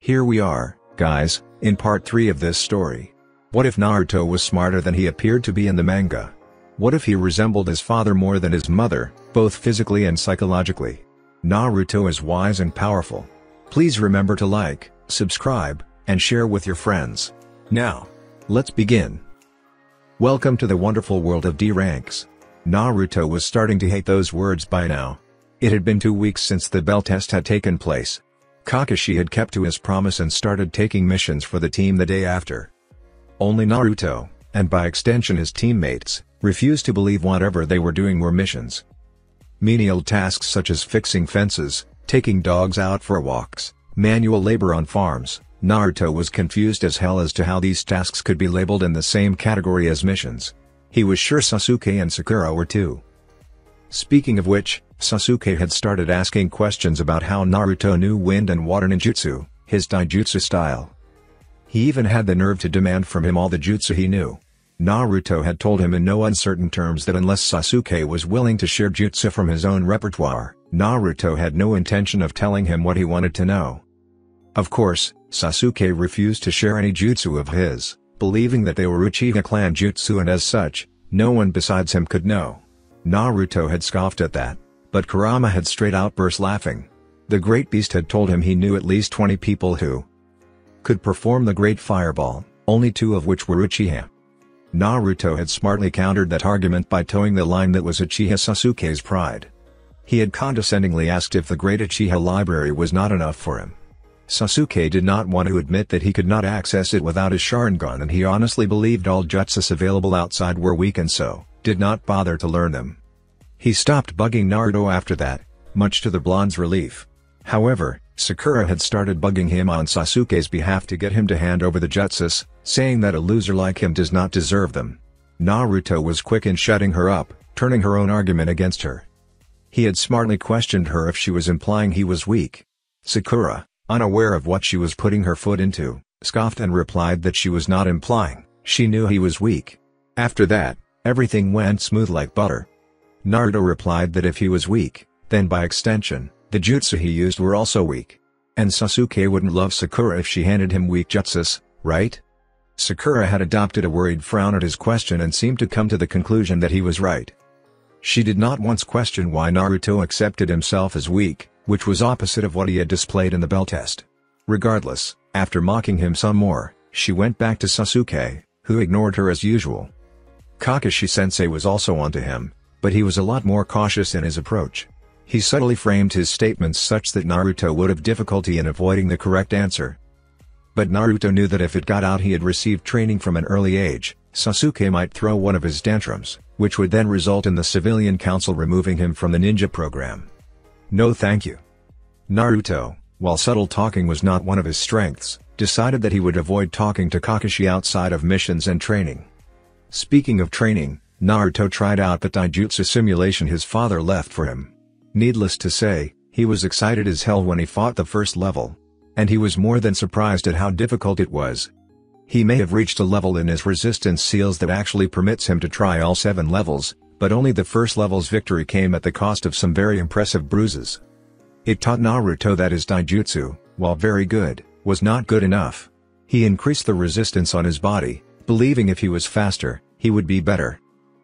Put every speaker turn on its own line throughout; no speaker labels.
Here we are, guys, in part 3 of this story. What if Naruto was smarter than he appeared to be in the manga? What if he resembled his father more than his mother, both physically and psychologically? Naruto is wise and powerful. Please remember to like, subscribe, and share with your friends. Now, let's begin. Welcome to the wonderful world of D-Ranks. Naruto was starting to hate those words by now. It had been 2 weeks since the bell test had taken place. Kakashi had kept to his promise and started taking missions for the team the day after. Only Naruto, and by extension his teammates, refused to believe whatever they were doing were missions. Menial tasks such as fixing fences, taking dogs out for walks, manual labor on farms. Naruto was confused as hell as to how these tasks could be labeled in the same category as missions. He was sure Sasuke and Sakura were too. Speaking of which, Sasuke had started asking questions about how Naruto knew wind and water ninjutsu, his taijutsu style. He even had the nerve to demand from him all the jutsu he knew. Naruto had told him in no uncertain terms that unless Sasuke was willing to share jutsu from his own repertoire, Naruto had no intention of telling him what he wanted to know. Of course, Sasuke refused to share any jutsu of his, believing that they were Uchiha clan jutsu and as such, no one besides him could know. Naruto had scoffed at that, but Kurama had straight out burst laughing. The Great Beast had told him he knew at least 20 people who could perform the Great Fireball, only 2 of which were Uchiha. Naruto had smartly countered that argument by towing the line that was Uchiha Sasuke's pride. He had condescendingly asked if the Great Uchiha Library was not enough for him. Sasuke did not want to admit that he could not access it without his Sharingan, and he honestly believed all jutsus available outside were weak and so did not bother to learn them. He stopped bugging Naruto after that, much to the blonde's relief. However, Sakura had started bugging him on Sasuke's behalf to get him to hand over the jutsus, saying that a loser like him does not deserve them. Naruto was quick in shutting her up, turning her own argument against her. He had smartly questioned her if she was implying he was weak. Sakura, unaware of what she was putting her foot into, scoffed and replied that she was not implying, she knew he was weak. After that, everything went smooth like butter. Naruto replied that if he was weak, then by extension, the jutsu he used were also weak. And Sasuke wouldn't love Sakura if she handed him weak jutsus, right? Sakura had adopted a worried frown at his question and seemed to come to the conclusion that he was right. She did not once question why Naruto accepted himself as weak, which was opposite of what he had displayed in the bell test. Regardless, after mocking him some more, she went back to Sasuke, who ignored her as usual. Kakashi-sensei was also onto him, but he was a lot more cautious in his approach. He subtly framed his statements such that Naruto would have difficulty in avoiding the correct answer. But Naruto knew that if it got out he had received training from an early age, Sasuke might throw one of his tantrums, which would then result in the civilian council removing him from the ninja program. No thank you. Naruto, while subtle talking was not one of his strengths, decided that he would avoid talking to Kakashi outside of missions and training. Speaking of training, Naruto tried out the taijutsu simulation his father left for him. Needless to say, he was excited as hell when he fought the first level. And he was more than surprised at how difficult it was. He may have reached a level in his resistance seals that actually permits him to try all 7 levels, but only the first level's victory came at the cost of some very impressive bruises. It taught Naruto that his taijutsu, while very good, was not good enough. He increased the resistance on his body, believing if he was faster, he would be better.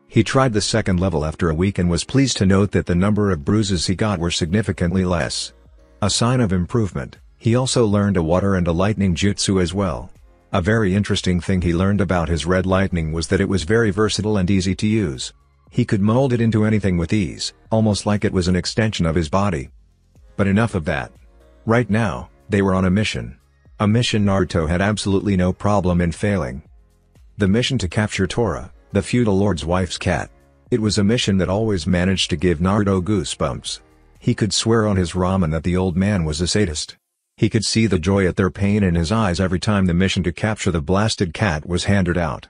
He tried the second level after a week and was pleased to note that the number of bruises he got were significantly less. A sign of improvement. He also learned a water and a lightning jutsu as well. A very interesting thing he learned about his red lightning was that it was very versatile and easy to use. He could mold it into anything with ease, almost like it was an extension of his body. But enough of that. Right now, they were on a mission. A mission Naruto had absolutely no problem in failing. The mission to capture Tora, the feudal lord's wife's cat. It was a mission that always managed to give Naruto goosebumps. He could swear on his ramen that the old man was a sadist. He could see the joy at their pain in his eyes every time the mission to capture the blasted cat was handed out.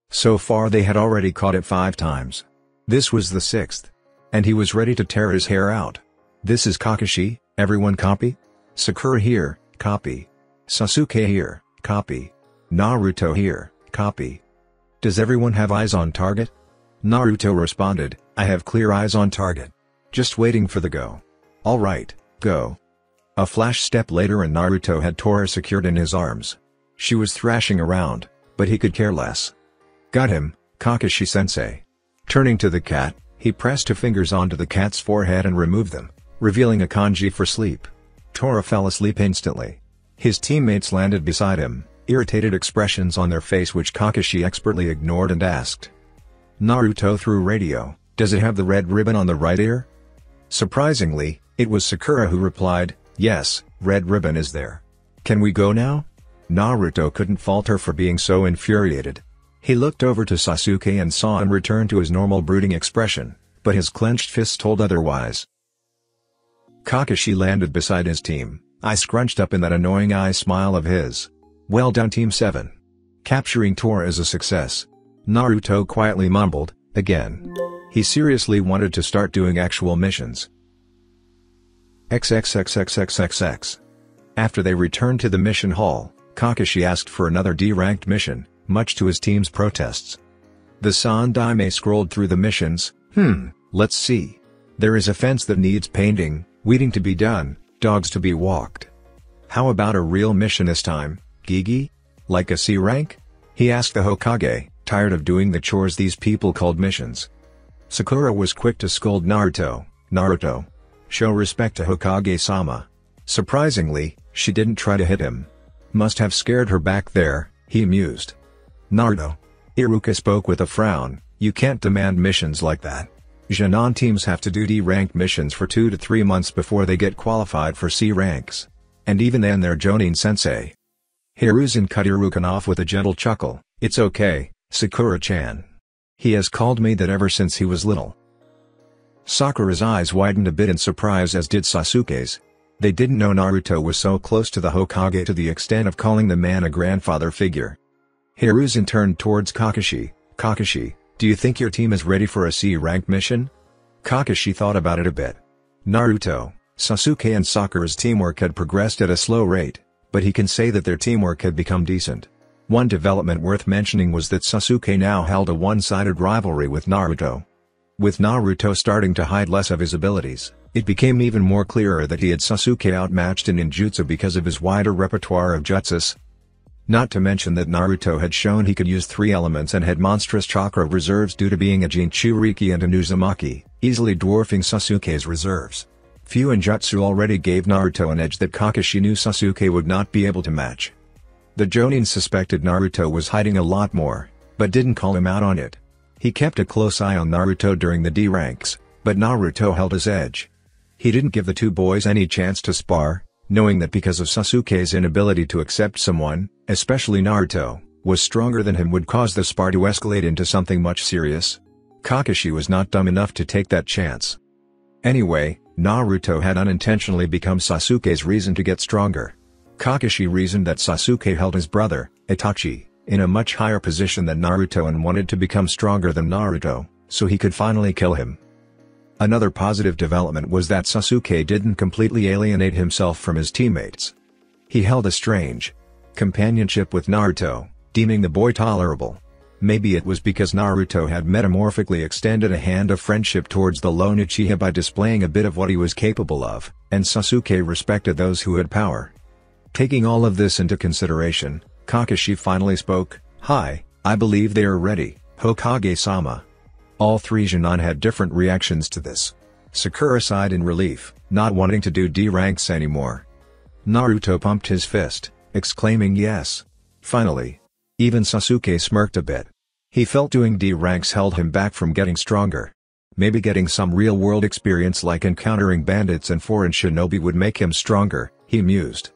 So far they had already caught it 5 times. This was the 6th. And he was ready to tear his hair out. This is Kakashi, everyone copy? Sakura here, copy. Sasuke here, copy. Naruto here, copy. Does everyone have eyes on target? Naruto responded, I have clear eyes on target. Just waiting for the go. Alright, go. A flash step later and Naruto had Tora secured in his arms. She was thrashing around, but he could care less. "Got him, Kakashi-sensei." Turning to the cat, he pressed two fingers onto the cat's forehead and removed them, revealing a kanji for sleep. Tora fell asleep instantly. His teammates landed beside him, irritated expressions on their face which Kakashi expertly ignored and asked Naruto through radio, "Does it have the red ribbon on the right ear?" Surprisingly, it was Sakura who replied, "Yes, red ribbon is there. Can we go now?" Naruto couldn't fault her for being so infuriated. He looked over to Sasuke and saw him return to his normal brooding expression, but his clenched fists told otherwise. Kakashi landed beside his team, eyes scrunched up in that annoying eye smile of his. "Well done Team 7. Capturing Tora is a success." Naruto quietly mumbled, again. He seriously wanted to start doing actual missions. XXXXXXX. After they returned to the mission hall, Kakashi asked for another D-ranked mission, much to his team's protests. The Sandaime scrolled through the missions. Let's see. There is a fence that needs painting, weeding to be done, dogs to be walked. How about a real mission this time, Gigi? Like a C rank? He asked the Hokage, tired of doing the chores these people called missions. Sakura was quick to scold Naruto. "Naruto. Show respect to Hokage-sama." Surprisingly, she didn't try to hit him. Must have scared her back there, he mused. "Naruto." Iruka spoke with a frown, "You can't demand missions like that. Genin teams have to do D-ranked missions for 2 to 3 months before they get qualified for C ranks. And even then they're Jonin-sensei." Hiruzen cut Iruka off with a gentle chuckle. "It's okay, Sakura-chan. He has called me that ever since he was little." Sakura's eyes widened a bit in surprise as did Sasuke's. They didn't know Naruto was so close to the Hokage to the extent of calling the man a grandfather figure. Hiruzen turned towards Kakashi. "Kakashi, do you think your team is ready for a C-rank mission?" Kakashi thought about it a bit. Naruto, Sasuke and Sakura's teamwork had progressed at a slow rate, but he can say that their teamwork had become decent. One development worth mentioning was that Sasuke now held a one-sided rivalry with Naruto. With Naruto starting to hide less of his abilities, it became even more clearer that he had Sasuke outmatched in ninjutsu because of his wider repertoire of jutsus. Not to mention that Naruto had shown he could use 3 elements and had monstrous chakra reserves due to being a Jinchuriki and an Uzumaki, easily dwarfing Sasuke's reserves. Fuin Jutsu already gave Naruto an edge that Kakashi knew Sasuke would not be able to match. The Jonin suspected Naruto was hiding a lot more, but didn't call him out on it. He kept a close eye on Naruto during the D ranks, but Naruto held his edge. He didn't give the two boys any chance to spar, knowing that because of Sasuke's inability to accept someone, especially Naruto, was stronger than him would cause the spar to escalate into something much serious. Kakashi was not dumb enough to take that chance. Anyway, Naruto had unintentionally become Sasuke's reason to get stronger. Kakashi reasoned that Sasuke held his brother, Itachi, in a much higher position than Naruto and wanted to become stronger than Naruto, so he could finally kill him. Another positive development was that Sasuke didn't completely alienate himself from his teammates. He held a strange companionship with Naruto, deeming the boy tolerable. Maybe it was because Naruto had metamorphically extended a hand of friendship towards the lone Uchiha by displaying a bit of what he was capable of, and Sasuke respected those who had power. Taking all of this into consideration, Kakashi finally spoke. "Hi, I believe they are ready, Hokage-sama." All 3 Genin had different reactions to this. Sakura sighed in relief, not wanting to do D ranks anymore. Naruto pumped his fist, exclaiming yes. Finally. Even Sasuke smirked a bit. He felt doing D ranks held him back from getting stronger. Maybe getting some real-world experience like encountering bandits and foreign shinobi would make him stronger, he mused.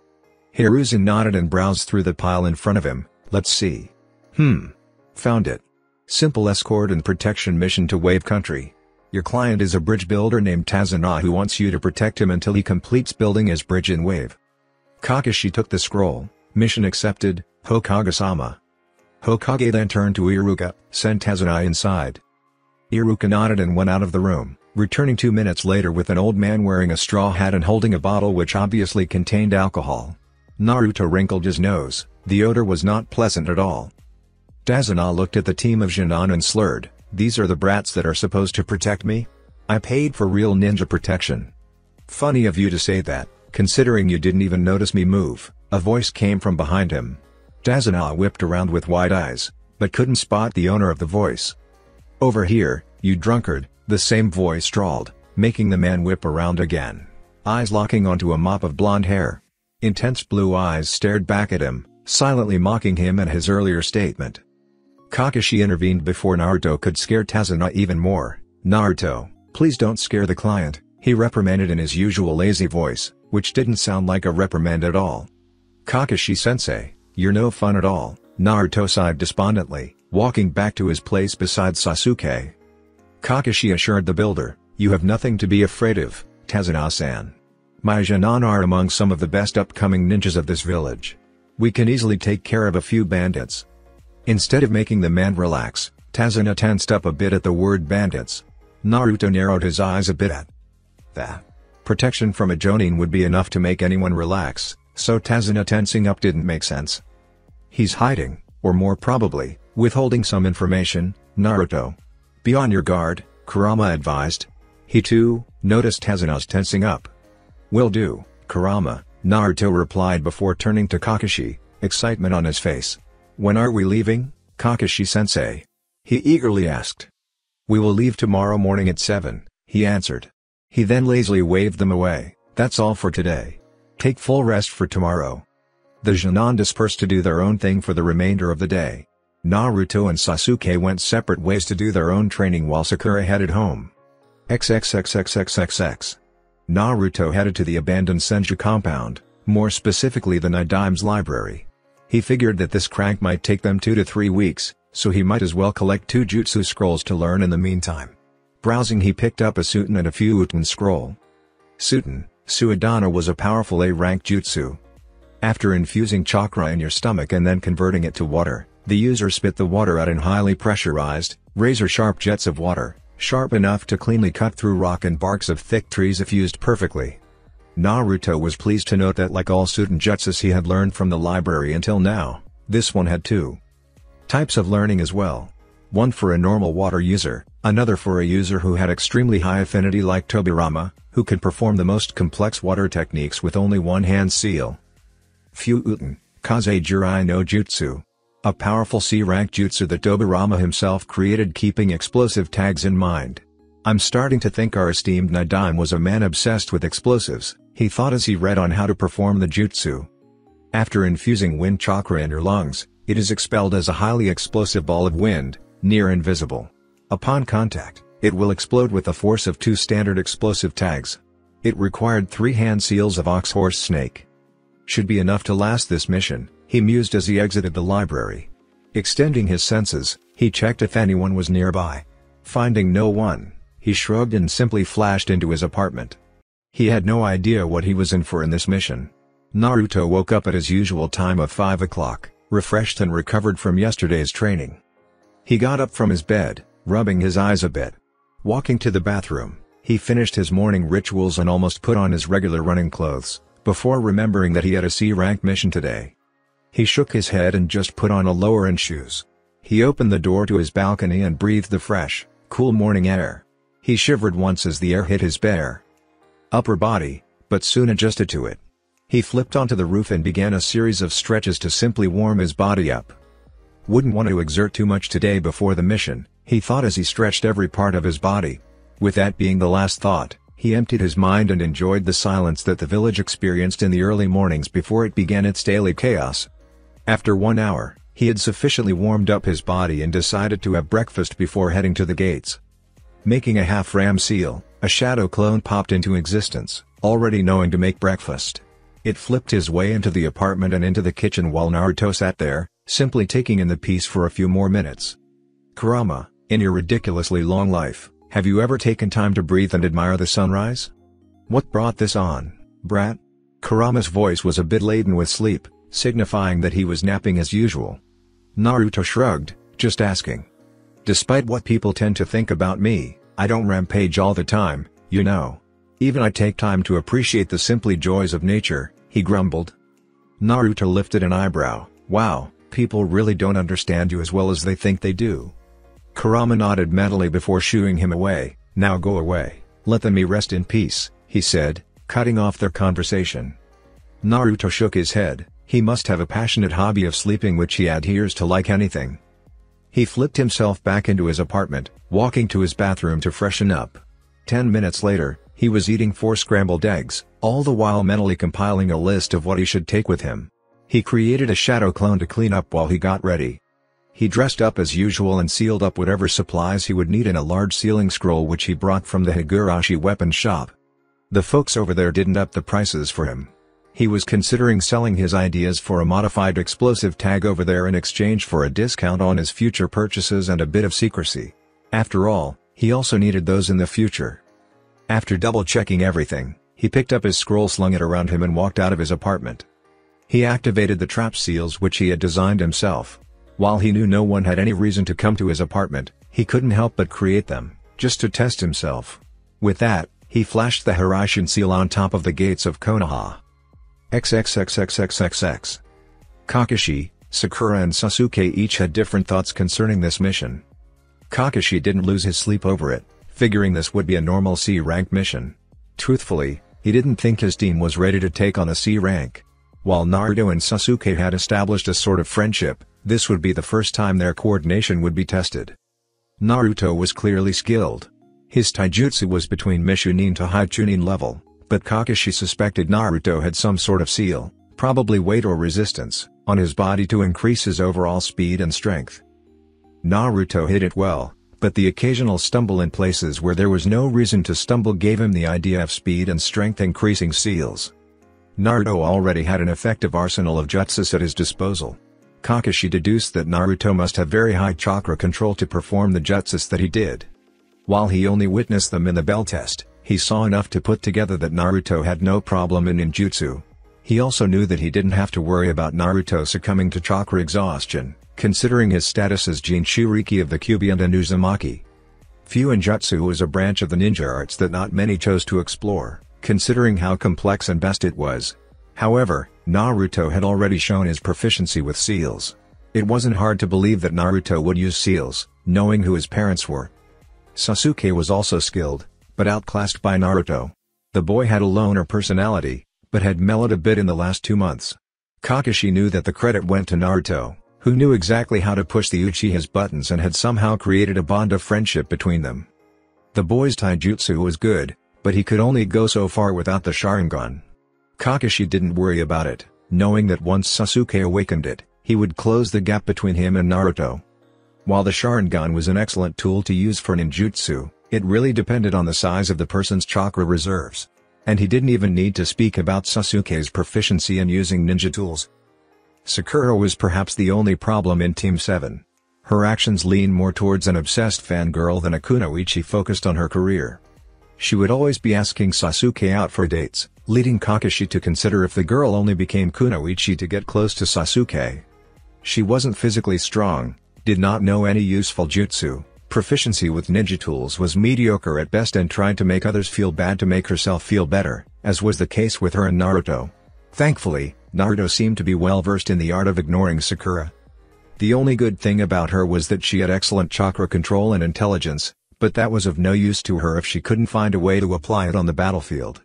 Hiruzen nodded and browsed through the pile in front of him. "Let's see. Found it. Simple escort and protection mission to Wave Country. Your client is a bridge builder named Tazuna who wants you to protect him until he completes building his bridge in Wave." Kakashi took the scroll. "Mission accepted, Hokage-sama." Hokage then turned to Iruka. "Send Tazuna inside." Iruka nodded and went out of the room, returning 2 minutes later with an old man wearing a straw hat and holding a bottle which obviously contained alcohol. Naruto wrinkled his nose. The odor was not pleasant at all. Tazuna looked at the team of Genin and slurred, "These are the brats that are supposed to protect me? I paid for real ninja protection." "Funny of you to say that, Considering you didn't even notice me move, a voice came from behind him. Tazuna whipped around with wide eyes, but couldn't spot the owner of the voice. "Over here, you drunkard," the same voice drawled, making the man whip around again, eyes locking onto a mop of blonde hair. Intense blue eyes stared back at him, silently mocking him and his earlier statement. Kakashi intervened before Naruto could scare Tazuna even more. "Naruto, please don't scare the client," he reprimanded in his usual lazy voice, which didn't sound like a reprimand at all. "Kakashi-sensei, you're no fun at all," Naruto sighed despondently, walking back to his place beside Sasuke. Kakashi assured the builder, "You have nothing to be afraid of, Tazuna-san. My Genin are among some of the best upcoming ninjas of this village. We can easily take care of a few bandits." Instead of making the man relax, Tazuna tensed up a bit at the word bandits. Naruto narrowed his eyes a bit at that. Protection from a Jonin would be enough to make anyone relax, so Tazuna tensing up didn't make sense. "He's hiding, or more probably, withholding some information, Naruto. Be on your guard," Kurama advised. He too noticed Tazuna's tensing up. "Will do, Kurama," Naruto replied before turning to Kakashi, excitement on his face. "When are we leaving, Kakashi-sensei?" he eagerly asked. "We will leave tomorrow morning at 7, he answered. He then lazily waved them away. "That's all for today. Take full rest for tomorrow." The Genin dispersed to do their own thing for the remainder of the day. Naruto and Sasuke went separate ways to do their own training while Sakura headed home. XXXXXXX. Naruto headed to the abandoned Senju compound, more specifically the Nidame's library. He figured that this crank might take them 2 to 3 weeks, so he might as well collect 2 jutsu scrolls to learn in the meantime. Browsing, he picked up a Suten and a Fuuten scroll. Suten, Suadana, was a powerful A-rank jutsu. After infusing chakra in your stomach and then converting it to water, the user spit the water out in highly pressurized, razor-sharp jets of water, sharp enough to cleanly cut through rock and barks of thick trees if used perfectly. Naruto was pleased to note that, like all Suten jutsus he had learned from the library until now, this one had 2 types of learning as well. One for a normal water user, another for a user who had extremely high affinity like Tobirama, who could perform the most complex water techniques with only one hand seal. Fuuten, Kaze Jirai no Jutsu. A powerful C-rank jutsu that Tobirama himself created, keeping explosive tags in mind. "I'm starting to think our esteemed Nidame was a man obsessed with explosives," he thought as he read on how to perform the jutsu. After infusing wind chakra in your lungs, it is expelled as a highly explosive ball of wind, near invisible. Upon contact, it will explode with the force of 2 standard explosive tags. It required 3 hand seals of ox horse snake. Should be enough to last this mission, he mused as he exited the library. Extending his senses, he checked if anyone was nearby. Finding no one, he shrugged and simply flashed into his apartment. He had no idea what he was in for in this mission. Naruto woke up at his usual time of 5 o'clock, refreshed and recovered from yesterday's training. He got up from his bed, rubbing his eyes a bit. Walking to the bathroom, he finished his morning rituals and almost put on his regular running clothes, before remembering that he had a C-rank mission today. He shook his head and just put on a lower-end shoes. He opened the door to his balcony and breathed the fresh, cool morning air. He shivered once as the air hit his bare upper body, but soon adjusted to it. He flipped onto the roof and began a series of stretches to simply warm his body up. Wouldn't want to exert too much today before the mission, he thought as he stretched every part of his body. With that being the last thought, he emptied his mind and enjoyed the silence that the village experienced in the early mornings before it began its daily chaos. After 1 hour, he had sufficiently warmed up his body and decided to have breakfast before heading to the gates. Making a half-ram seal, a shadow clone popped into existence, already knowing to make breakfast. It flipped his way into the apartment and into the kitchen while Naruto sat there, simply taking in the piece for a few more minutes. "Kurama, in your ridiculously long life, have you ever taken time to breathe and admire the sunrise? What brought this on, brat?" Kurama's voice was a bit laden with sleep, signifying that he was napping as usual. Naruto shrugged, just asking. "Despite what people tend to think about me, I don't rampage all the time, you know. Even I take time to appreciate the simply joys of nature," he grumbled. Naruto lifted an eyebrow. "Wow, people really don't understand you as well as they think they do." Kurama nodded mentally before shooing him away. "Now go away, let me rest in peace," he said, cutting off their conversation. Naruto shook his head. He must have a passionate hobby of sleeping which he adheres to like anything. He flipped himself back into his apartment, walking to his bathroom to freshen up. 10 minutes later, he was eating 4 scrambled eggs, all the while mentally compiling a list of what he should take with him. He created a shadow clone to clean up while he got ready. He dressed up as usual and sealed up whatever supplies he would need in a large sealing scroll which he brought from the Higurashi weapon shop. The folks over there didn't up the prices for him. He was considering selling his ideas for a modified explosive tag over there in exchange for a discount on his future purchases and a bit of secrecy. After all, he also needed those in the future. After double-checking everything, he picked up his scroll, slung it around him and walked out of his apartment. He activated the trap seals which he had designed himself. While he knew no one had any reason to come to his apartment, he couldn't help but create them, just to test himself. With that, he flashed the Hiraishin seal on top of the gates of Konoha. XXXXXXX. Kakashi, Sakura and Sasuke each had different thoughts concerning this mission. Kakashi didn't lose his sleep over it, figuring this would be a normal C-rank mission. Truthfully, he didn't think his team was ready to take on a C-rank. While Naruto and Sasuke had established a sort of friendship, this would be the first time their coordination would be tested. Naruto was clearly skilled. His taijutsu was between Mishunin to High Chunin level, but Kakashi suspected Naruto had some sort of seal, probably weight or resistance, on his body to increase his overall speed and strength. Naruto hit it well, but the occasional stumble in places where there was no reason to stumble gave him the idea of speed and strength increasing seals. Naruto already had an effective arsenal of jutsus at his disposal. Kakashi deduced that Naruto must have very high chakra control to perform the jutsus that he did. While he only witnessed them in the bell test, he saw enough to put together that Naruto had no problem in ninjutsu. He also knew that he didn't have to worry about Naruto succumbing to chakra exhaustion, considering his status as Jinchuriki of the Kyuubi and Uzumaki. Fuinjutsu was a branch of the ninja arts that not many chose to explore, considering how complex and vast it was. However, Naruto had already shown his proficiency with seals. It wasn't hard to believe that Naruto would use seals, knowing who his parents were. Sasuke was also skilled, but outclassed by Naruto. The boy had a loner personality, but had mellowed a bit in the last 2 months. Kakashi knew that the credit went to Naruto, who knew exactly how to push the Uchihas buttons and had somehow created a bond of friendship between them. The boy's taijutsu was good, but he could only go so far without the Sharingan. Kakashi didn't worry about it, knowing that once Sasuke awakened it, he would close the gap between him and Naruto. While the Sharingan was an excellent tool to use for ninjutsu, it really depended on the size of the person's chakra reserves. And he didn't even need to speak about Sasuke's proficiency in using ninja tools. Sakura was perhaps the only problem in Team 7. Her actions leaned more towards an obsessed fangirl than a kunoichi focused on her career. She would always be asking Sasuke out for dates, leading Kakashi to consider if the girl only became kunoichi to get close to Sasuke. She wasn't physically strong, did not know any useful jutsu, proficiency with ninja tools was mediocre at best and tried to make others feel bad to make herself feel better, as was the case with her and Naruto. Thankfully, Naruto seemed to be well versed in the art of ignoring Sakura. The only good thing about her was that she had excellent chakra control and intelligence, but that was of no use to her if she couldn't find a way to apply it on the battlefield.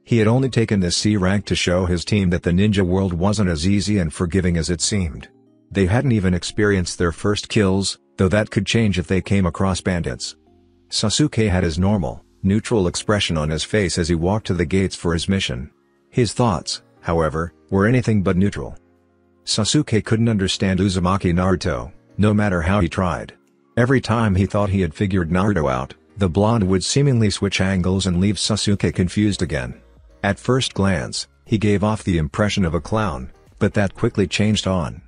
He had only taken this C rank to show his team that the ninja world wasn't as easy and forgiving as it seemed. They hadn't even experienced their first kills, though that could change if they came across bandits. Sasuke had his normal, neutral expression on his face as he walked to the gates for his mission. His thoughts, however, were anything but neutral. Sasuke couldn't understand Uzumaki Naruto, no matter how he tried. Every time he thought he had figured Naruto out, the blonde would seemingly switch angles and leave Sasuke confused again. At first glance, he gave off the impression of a clown, but that quickly changed on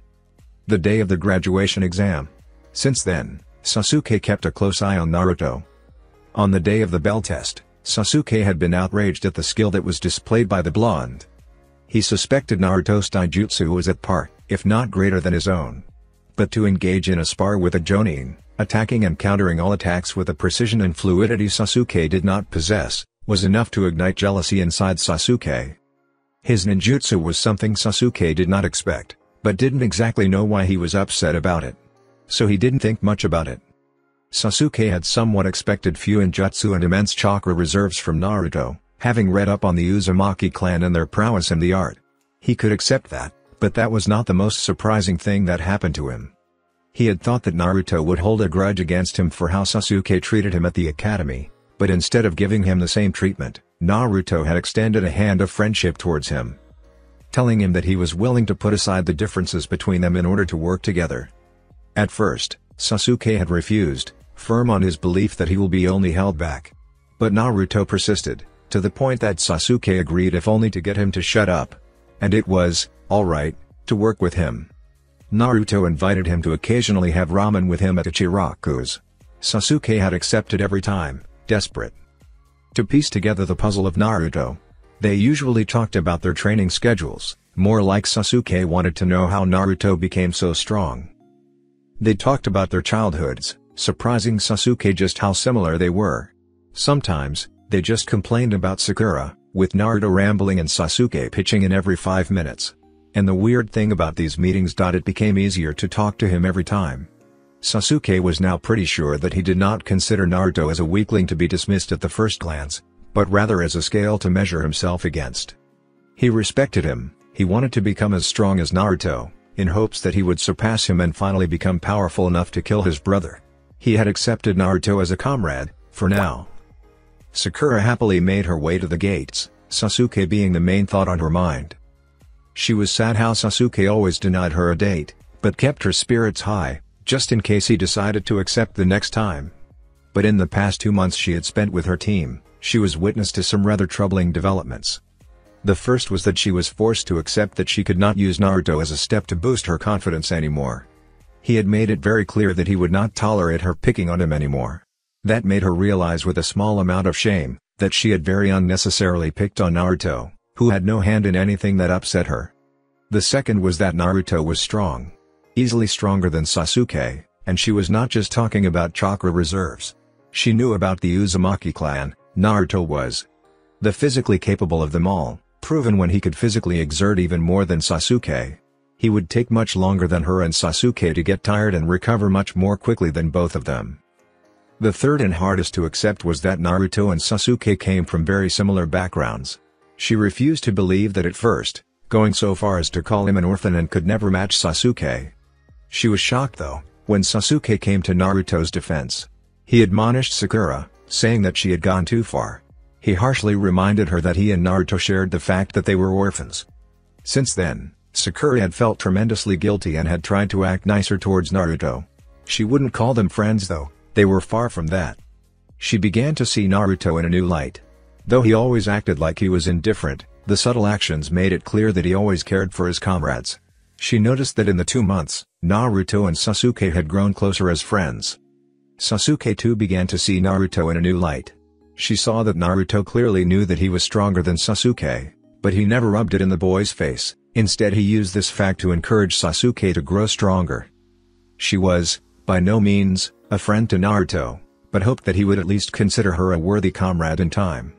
the day of the graduation exam. Since then, Sasuke kept a close eye on Naruto. On the day of the bell test, Sasuke had been outraged at the skill that was displayed by the blonde. He suspected Naruto's taijutsu was at par, if not greater than his own. But to engage in a spar with a Jonin, attacking and countering all attacks with a precision and fluidity Sasuke did not possess, was enough to ignite jealousy inside Sasuke. His ninjutsu was something Sasuke did not expect, but didn't exactly know why he was upset about it. So he didn't think much about it. Sasuke had somewhat expected Fuinjutsu and immense chakra reserves from Naruto, having read up on the Uzumaki clan and their prowess in the art. He could accept that, but that was not the most surprising thing that happened to him. He had thought that Naruto would hold a grudge against him for how Sasuke treated him at the academy, but instead of giving him the same treatment, Naruto had extended a hand of friendship towards him, telling him that he was willing to put aside the differences between them in order to work together. At first, Sasuke had refused, firm on his belief that he will be only held back. But Naruto persisted, to the point that Sasuke agreed if only to get him to shut up. And it was, alright, to work with him. Naruto invited him to occasionally have ramen with him at Ichiraku's. Sasuke had accepted every time, desperate to piece together the puzzle of Naruto. They usually talked about their training schedules, more like Sasuke wanted to know how Naruto became so strong. They talked about their childhoods, surprising Sasuke just how similar they were. Sometimes, they just complained about Sakura, with Naruto rambling and Sasuke pitching in every 5 minutes. And the weird thing about these meetings, it became easier to talk to him every time. Sasuke was now pretty sure that he did not consider Naruto as a weakling to be dismissed at the first glance, but rather as a scale to measure himself against. He respected him, he wanted to become as strong as Naruto, in hopes that he would surpass him and finally become powerful enough to kill his brother. He had accepted Naruto as a comrade, for now. Sakura happily made her way to the gates, Sasuke being the main thought on her mind. She was sad how Sasuke always denied her a date, but kept her spirits high, just in case he decided to accept the next time. But in the past 2 months she had spent with her team, she was witness to some rather troubling developments. The first was that she was forced to accept that she could not use Naruto as a step to boost her confidence anymore. He had made it very clear that he would not tolerate her picking on him anymore. That made her realize with a small amount of shame, that she had very unnecessarily picked on Naruto, who had no hand in anything that upset her. The second was that Naruto was strong. Easily stronger than Sasuke, and she was not just talking about chakra reserves. She knew about the Uzumaki clan. Naruto was the physically capable of them all, proven when he could physically exert even more than Sasuke. He would take much longer than her and Sasuke to get tired and recover much more quickly than both of them. The third and hardest to accept was that Naruto and Sasuke came from very similar backgrounds. She refused to believe that at first, going so far as to call him an orphan and could never match Sasuke. She was shocked though, when Sasuke came to Naruto's defense. He admonished Sakura, saying that she had gone too far. He harshly reminded her that he and Naruto shared the fact that they were orphans. Since then, Sakura had felt tremendously guilty and had tried to act nicer towards Naruto. She wouldn't call them friends though, they were far from that. She began to see Naruto in a new light. Though he always acted like he was indifferent, the subtle actions made it clear that he always cared for his comrades. She noticed that in the 2 months, Naruto and Sasuke had grown closer as friends. Sasuke too began to see Naruto in a new light. She saw that Naruto clearly knew that he was stronger than Sasuke, but he never rubbed it in the boy's face. Instead he used this fact to encourage Sasuke to grow stronger. She was, by no means, a friend to Naruto, but hoped that he would at least consider her a worthy comrade in time.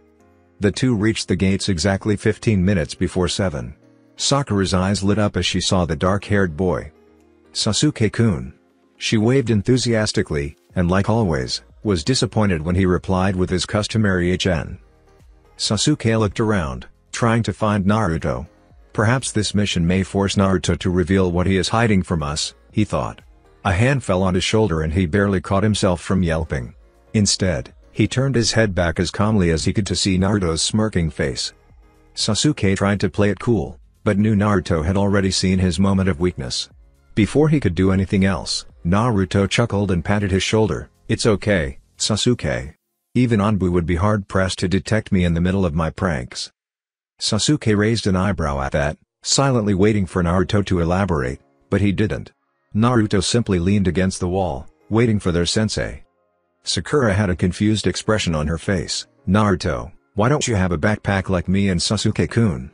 The two reached the gates exactly 15 minutes before 7. Sakura's eyes lit up as she saw the dark-haired boy. Sasuke-kun. She waved enthusiastically, and like always, was disappointed when he replied with his customary HN. Sasuke looked around, trying to find Naruto. Perhaps this mission may force Naruto to reveal what he is hiding from us, he thought. A hand fell on his shoulder and he barely caught himself from yelping. Instead, he turned his head back as calmly as he could to see Naruto's smirking face. Sasuke tried to play it cool, but knew Naruto had already seen his moment of weakness. Before he could do anything else, Naruto chuckled and patted his shoulder. "It's okay, Sasuke. Even Anbu would be hard-pressed to detect me in the middle of my pranks." Sasuke raised an eyebrow at that, silently waiting for Naruto to elaborate, but he didn't. Naruto simply leaned against the wall, waiting for their sensei. Sakura had a confused expression on her face. "Naruto, why don't you have a backpack like me and Sasuke-kun?"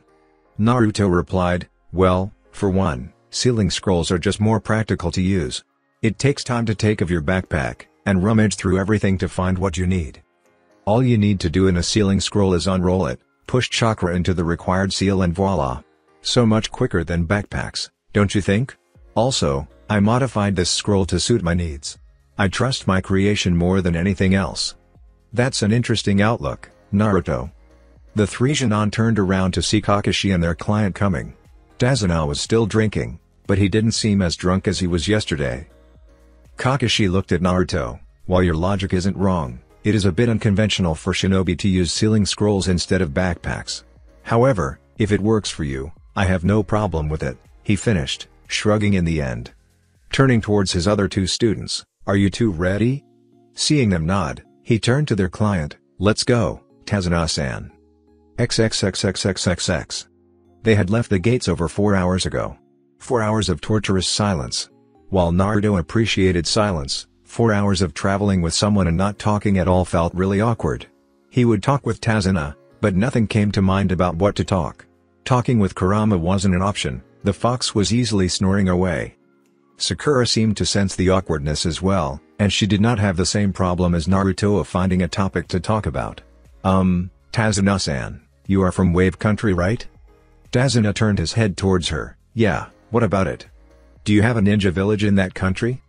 Naruto replied, "Well, for one, sealing scrolls are just more practical to use. It takes time to take off your backpack, and rummage through everything to find what you need. All you need to do in a sealing scroll is unroll it, push chakra into the required seal and voila. So much quicker than backpacks, don't you think? Also, I modified this scroll to suit my needs. I trust my creation more than anything else." "That's an interesting outlook, Naruto. The three Genin turned around to see Kakashi and their client coming. Tazuna was still drinking, but he didn't seem as drunk as he was yesterday. Kakashi looked at Naruto. While your logic isn't wrong, it is a bit unconventional for shinobi to use sealing scrolls instead of backpacks. However, if it works for you, I have no problem with it, he finished, shrugging in the end. Turning towards his other two students, are you two ready? Seeing them nod, he turned to their client, let's go, Tazuna-san. XXXXXXX. They had left the gates over 4 hours ago. 4 hours of torturous silence. While Naruto appreciated silence, 4 hours of traveling with someone and not talking at all felt really awkward. He would talk with Tazuna, but nothing came to mind about what to talk. Talking with Kurama wasn't an option, the fox was easily snoring away. Sakura seemed to sense the awkwardness as well, and she did not have the same problem as Naruto of finding a topic to talk about. Tazuna-san, you are from Wave Country, right? Tazuna turned his head towards her. Yeah, what about it? Do you have a ninja village in that country?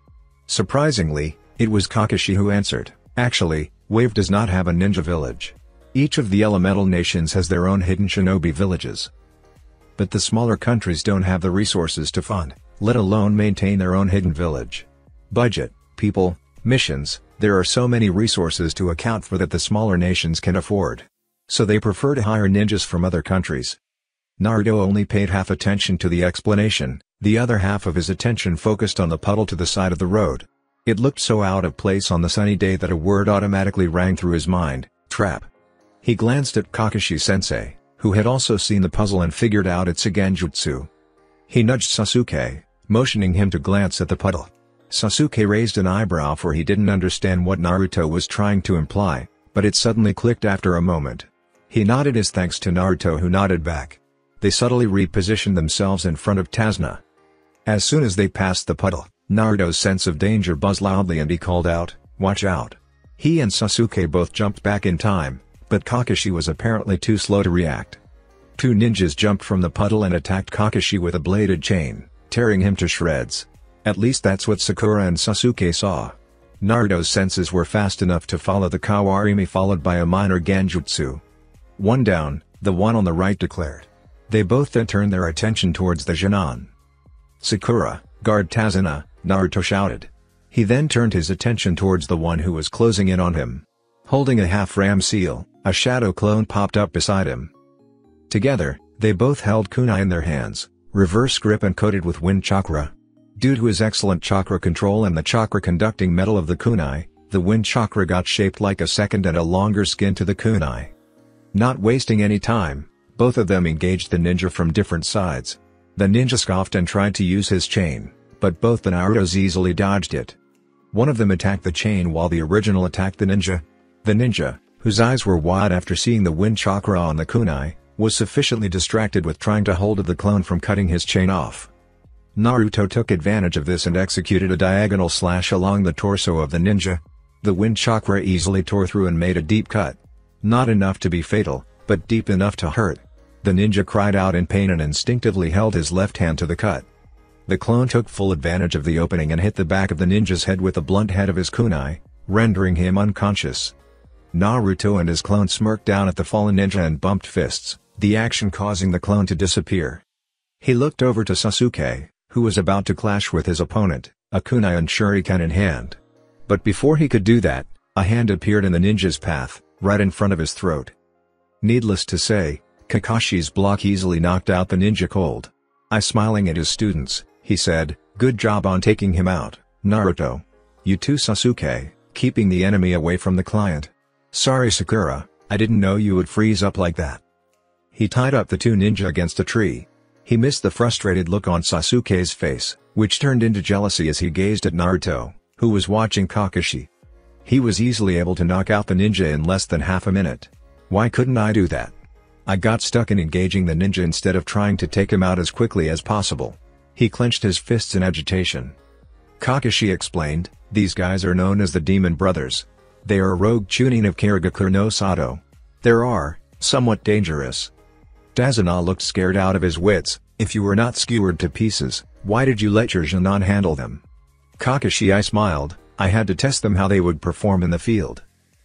Surprisingly, it was Kakashi who answered. Actually, Wave does not have a ninja village. Each of the elemental nations has their own hidden shinobi villages. But the smaller countries don't have the resources to fund, let alone maintain their own hidden village. Budget, people, missions, there are so many resources to account for that the smaller nations can afford. So they prefer to hire ninjas from other countries. Naruto only paid half attention to the explanation, the other half of his attention focused on the puddle to the side of the road. It looked so out of place on the sunny day that a word automatically rang through his mind, trap. He glanced at Kakashi-sensei, who had also seen the puzzle and figured out its genjutsu. He nudged Sasuke, motioning him to glance at the puddle. Sasuke raised an eyebrow for he didn't understand what Naruto was trying to imply, but it suddenly clicked after a moment. He nodded his thanks to Naruto who nodded back. They subtly repositioned themselves in front of Tazuna. As soon as they passed the puddle, Naruto's sense of danger buzzed loudly and he called out, "Watch out!" He and Sasuke both jumped back in time, but Kakashi was apparently too slow to react. Two ninjas jumped from the puddle and attacked Kakashi with a bladed chain, tearing him to shreds. At least that's what Sakura and Sasuke saw. Naruto's senses were fast enough to follow the Kawarimi followed by a minor genjutsu. One down, the one on the right declared. They both then turned their attention towards the Genin. Sakura, guard Tazuna, Naruto shouted. He then turned his attention towards the one who was closing in on him. Holding a half-ram seal, a shadow clone popped up beside him. Together, they both held kunai in their hands, reverse grip and coated with wind chakra. Due to his excellent chakra control and the chakra-conducting metal of the kunai, the wind chakra got shaped like a second and a longer skin to the kunai. Not wasting any time, both of them engaged the ninja from different sides. The ninja scoffed and tried to use his chain, but both the Narutos easily dodged it. One of them attacked the chain while the original attacked the ninja. The ninja, whose eyes were wide after seeing the wind chakra on the kunai, was sufficiently distracted with trying to hold the clone from cutting his chain off. Naruto took advantage of this and executed a diagonal slash along the torso of the ninja. The wind chakra easily tore through and made a deep cut. Not enough to be fatal, but deep enough to hurt. The ninja cried out in pain and instinctively held his left hand to the cut. The clone took full advantage of the opening and hit the back of the ninja's head with the blunt head of his kunai, rendering him unconscious. Naruto and his clone smirked down at the fallen ninja and bumped fists, the action causing the clone to disappear. He looked over to Sasuke, who was about to clash with his opponent, a kunai and shuriken in hand. But before he could do that, a hand appeared in the ninja's path, right in front of his throat. Needless to say, Kakashi's block easily knocked out the ninja cold. Smiling at his students, he said, "Good job on taking him out, Naruto. You too, Sasuke, keeping the enemy away from the client. Sorry Sakura, I didn't know you would freeze up like that." He tied up the two ninja against a tree. He missed the frustrated look on Sasuke's face, which turned into jealousy as he gazed at Naruto, who was watching Kakashi. He was easily able to knock out the ninja in less than half a minute. Why couldn't I do that? I got stuck in engaging the ninja instead of trying to take him out as quickly as possible. He clenched his fists in agitation. Kakashi explained, "These guys are known as the Demon Brothers. They are a rogue chunin of Karigakure no Sato. They are somewhat dangerous." Tazuna looked scared out of his wits. "If you were not skewered to pieces, why did you let your Genin handle them?" Kakashi smiled, "I had to test them how they would perform in the field.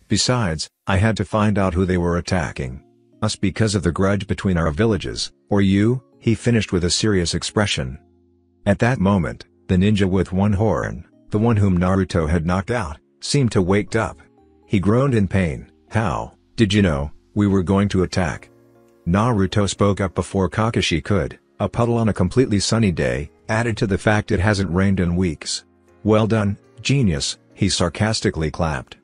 Besides, I had to find out who they were attacking." Us because of the grudge between our villages, or you?" he finished with a serious expression. At that moment, the ninja with one horn, the one whom Naruto had knocked out, seemed to wake up. He groaned in pain. "How did you know we were going to attack?" Naruto spoke up before Kakashi could. "A puddle on a completely sunny day, added to the fact it hasn't rained in weeks. Well done, genius," he sarcastically clapped.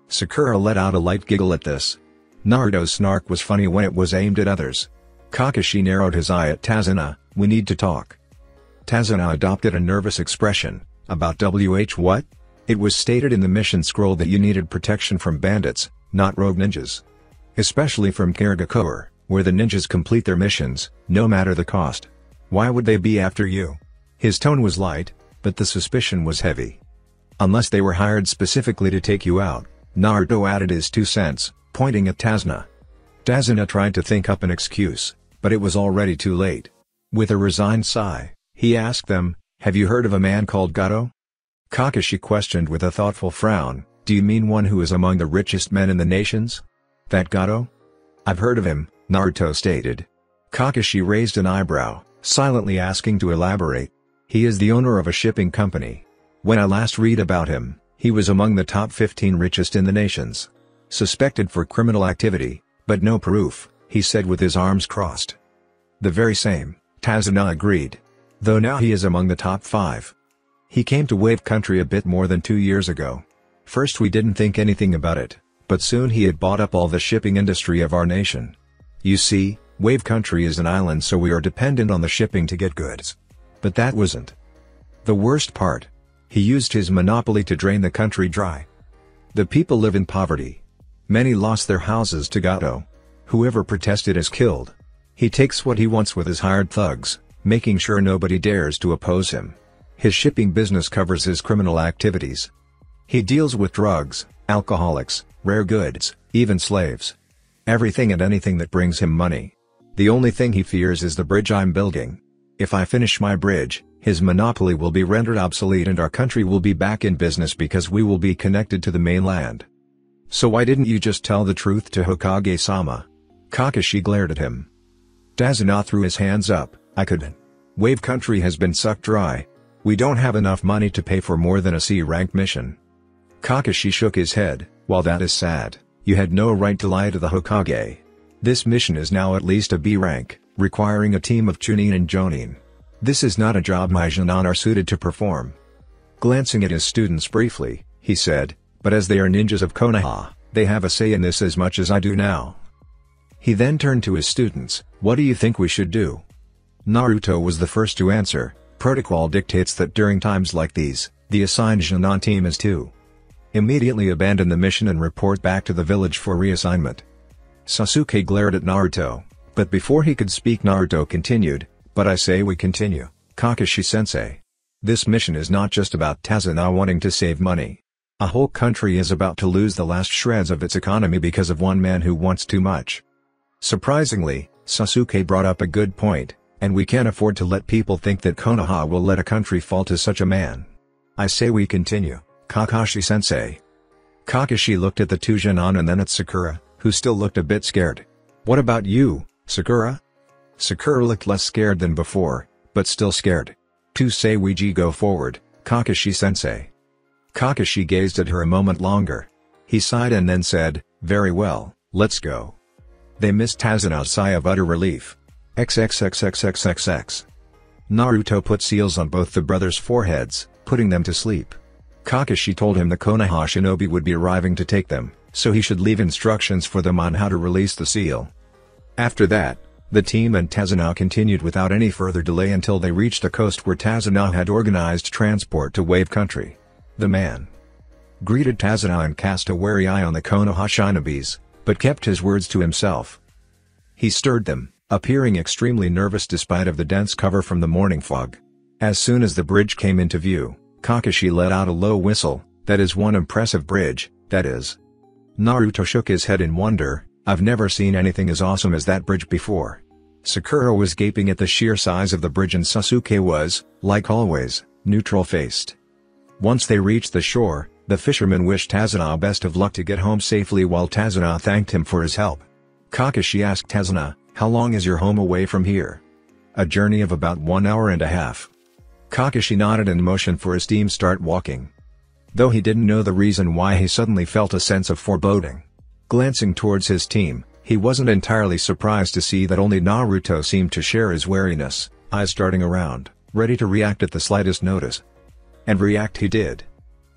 Sakura let out a light giggle at this. Naruto's snark was funny when it was aimed at others. Kakashi narrowed his eye at Tazuna. "We need to talk." Tazuna adopted a nervous expression. "About what?" It was stated in the mission scroll that you needed protection from bandits, not rogue ninjas. Especially from Karagakoa, where the ninjas complete their missions, no matter the cost. Why would they be after you? His tone was light, but the suspicion was heavy. Unless they were hired specifically to take you out, Naruto added his 2 cents, pointing at Tazuna. Tazuna tried to think up an excuse, but it was already too late. With a resigned sigh, he asked them, "Have you heard of a man called Gato?" Kakashi questioned with a thoughtful frown, "Do you mean one who is among the richest men in the nations? That Gato?" "I've heard of him," Naruto stated. Kakashi raised an eyebrow, silently asking to elaborate. "He is the owner of a shipping company. When I last read about him, he was among the top 15 richest in the nations. Suspected for criminal activity, but no proof," he said with his arms crossed. "The very same," Tazuna agreed. "Though now he is among the top 5. He came to Wave Country a bit more than 2 years ago. First we didn't think anything about it, but soon he had bought up all the shipping industry of our nation. You see, Wave Country is an island, so we are dependent on the shipping to get goods. But that wasn't the worst part. He used his monopoly to drain the country dry. The people live in poverty. Many lost their houses to Gato. Whoever protested is killed. He takes what he wants with his hired thugs, making sure nobody dares to oppose him. His shipping business covers his criminal activities. He deals with drugs, alcoholics, rare goods, even slaves. Everything and anything that brings him money. The only thing he fears is the bridge I'm building. If I finish my bridge, his monopoly will be rendered obsolete and our country will be back in business because we will be connected to the mainland. So why didn't you just tell the truth to Hokage-sama?" Kakashi glared at him. Tazuna threw his hands up. "I couldn't. Wave Country has been sucked dry. We don't have enough money to pay for more than a C-rank mission." Kakashi shook his head. "While that is sad, you had no right to lie to the Hokage. This mission is now at least a B rank, requiring a team of Chunin and Jonin. This is not a job my Jonin are suited to perform." Glancing at his students briefly, he said, "But as they are ninjas of Konoha, they have a say in this as much as I do now." He then turned to his students. "What do you think we should do?" Naruto was the first to answer. "Protocol dictates that during times like these, the assigned Jonin team is to immediately abandon the mission and report back to the village for reassignment." Sasuke glared at Naruto, but before he could speak Naruto continued, "But I say we continue, Kakashi-sensei. This mission is not just about Tazuna wanting to save money. A whole country is about to lose the last shreds of its economy because of one man who wants too much." Surprisingly, Sasuke brought up a good point, and we can't afford to let people think that Konoha will let a country fall to such a man. I say we continue, Kakashi-sensei. Kakashi looked at the 2 Jonin and then at Sakura, who still looked a bit scared. "What about you, Sakura?" Sakura looked less scared than before, but still scared. "To say we go forward, Kakashi-sensei." Kakashi gazed at her a moment longer. He sighed and then said, "Very well, let's go." They missed Tazuna's sigh of utter relief. XXXXXXX. Naruto put seals on both the brothers' foreheads, putting them to sleep. Kakashi told him the Konoha shinobi would be arriving to take them, so he should leave instructions for them on how to release the seal. After that, the team and Tazuna continued without any further delay until they reached the coast where Tazuna had organized transport to Wave Country. The man greeted Tazuna and cast a wary eye on the Konoha shinobis, but kept his words to himself. He stirred them, appearing extremely nervous despite of the dense cover from the morning fog. As soon as the bridge came into view, Kakashi let out a low whistle. "That is one impressive bridge, that is." Naruto shook his head in wonder. "I've never seen anything as awesome as that bridge before." Sakura was gaping at the sheer size of the bridge and Sasuke was, like always, neutral-faced. Once they reached the shore, the fisherman wished Tazuna best of luck to get home safely while Tazuna thanked him for his help. Kakashi asked Tazuna, "How long is your home away from here?" "A journey of about 1 hour and a half." Kakashi nodded and motioned for his team start walking. Though he didn't know the reason why, he suddenly felt a sense of foreboding. Glancing towards his team, he wasn't entirely surprised to see that only Naruto seemed to share his wariness, eyes darting around, ready to react at the slightest notice. And react he did.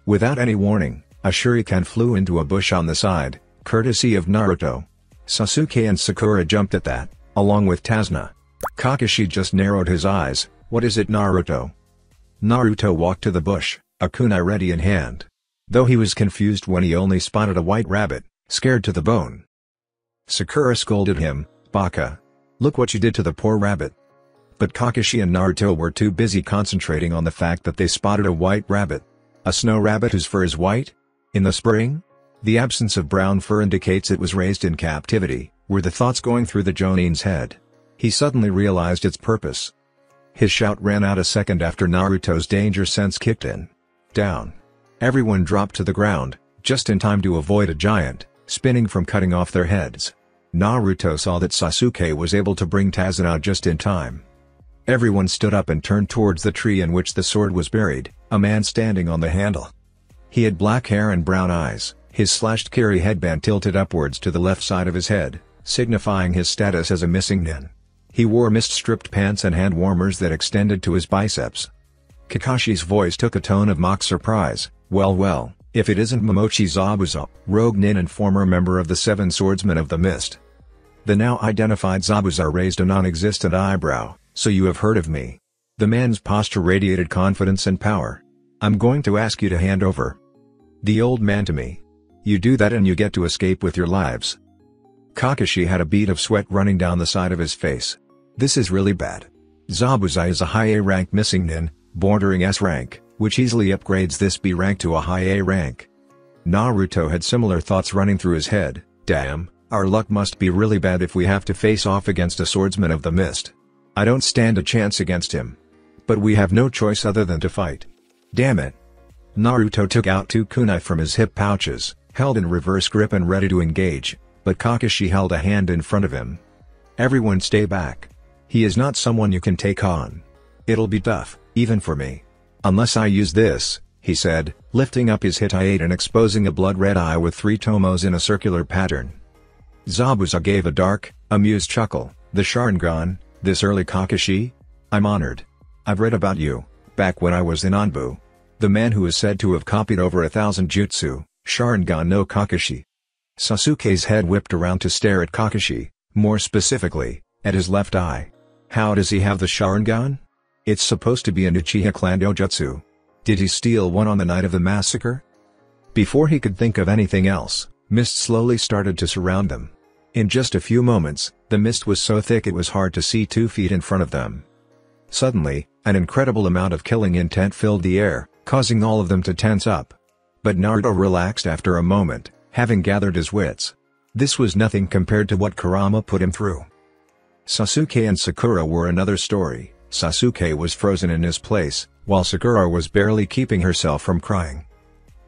Without any warning, a shuriken flew into a bush on the side, courtesy of Naruto. Sasuke and Sakura jumped at that, along with Tazuna. Kakashi just narrowed his eyes. "What is it, Naruto?" Naruto walked to the bush, a kunai ready in hand. Though he was confused when he only spotted a white rabbit, scared to the bone. Sakura scolded him, "Baka. Look what you did to the poor rabbit." But Kakashi and Naruto were too busy concentrating on the fact that they spotted a white rabbit. A snow rabbit whose fur is white? In the spring? The absence of brown fur indicates it was raised in captivity, were the thoughts going through the Jonin's head. He suddenly realized its purpose. His shout ran out a second after Naruto's danger sense kicked in. Down. Everyone dropped to the ground, just in time to avoid a giant, spinning from cutting off their heads. Naruto saw that Sasuke was able to bring Tazuna just in time. Everyone stood up and turned towards the tree in which the sword was buried, a man standing on the handle. He had black hair and brown eyes, his slashed kiri headband tilted upwards to the left side of his head, signifying his status as a missing nin. He wore mist-stripped pants and hand warmers that extended to his biceps. Kakashi's voice took a tone of mock surprise. Well, if it isn't Momochi Zabuza, rogue nin and former member of the Seven Swordsmen of the Mist." The now identified Zabuza raised a non-existent eyebrow. "So you have heard of me?" The man's posture radiated confidence and power. "I'm going to ask you to hand over the old man to me. You do that and you get to escape with your lives." Kakashi had a bead of sweat running down the side of his face. This is really bad. Zabuza is a high A rank missing nin, bordering S rank, which easily upgrades this B rank to a high A rank. Naruto had similar thoughts running through his head. Damn, our luck must be really bad if we have to face off against a swordsman of the mist. I don't stand a chance against him. But we have no choice other than to fight. Damn it. Naruto took out 2 kunai from his hip pouches, held in reverse grip and ready to engage, but Kakashi held a hand in front of him. "Everyone stay back. He is not someone you can take on. It'll be tough, even for me. Unless I use this," he said, lifting up his hitayate and exposing a blood-red eye with 3 tomos in a circular pattern. Zabuza gave a dark, amused chuckle. "The Sharingan? This early, Kakashi? I'm honored. I've read about you, back when I was in Anbu. The man who is said to have copied over 1,000 jutsu, Sharingan no Kakashi." Sasuke's head whipped around to stare at Kakashi, more specifically, at his left eye. "How does he have the Sharingan? It's supposed to be an Uchiha clan dojutsu. Did he steal one on the night of the massacre?" Before he could think of anything else, mist slowly started to surround them. In just a few moments, the mist was so thick it was hard to see 2 feet in front of them. Suddenly, an incredible amount of killing intent filled the air, causing all of them to tense up. But Naruto relaxed after a moment, having gathered his wits. This was nothing compared to what Kurama put him through. Sasuke and Sakura were another story. Sasuke was frozen in his place, while Sakura was barely keeping herself from crying.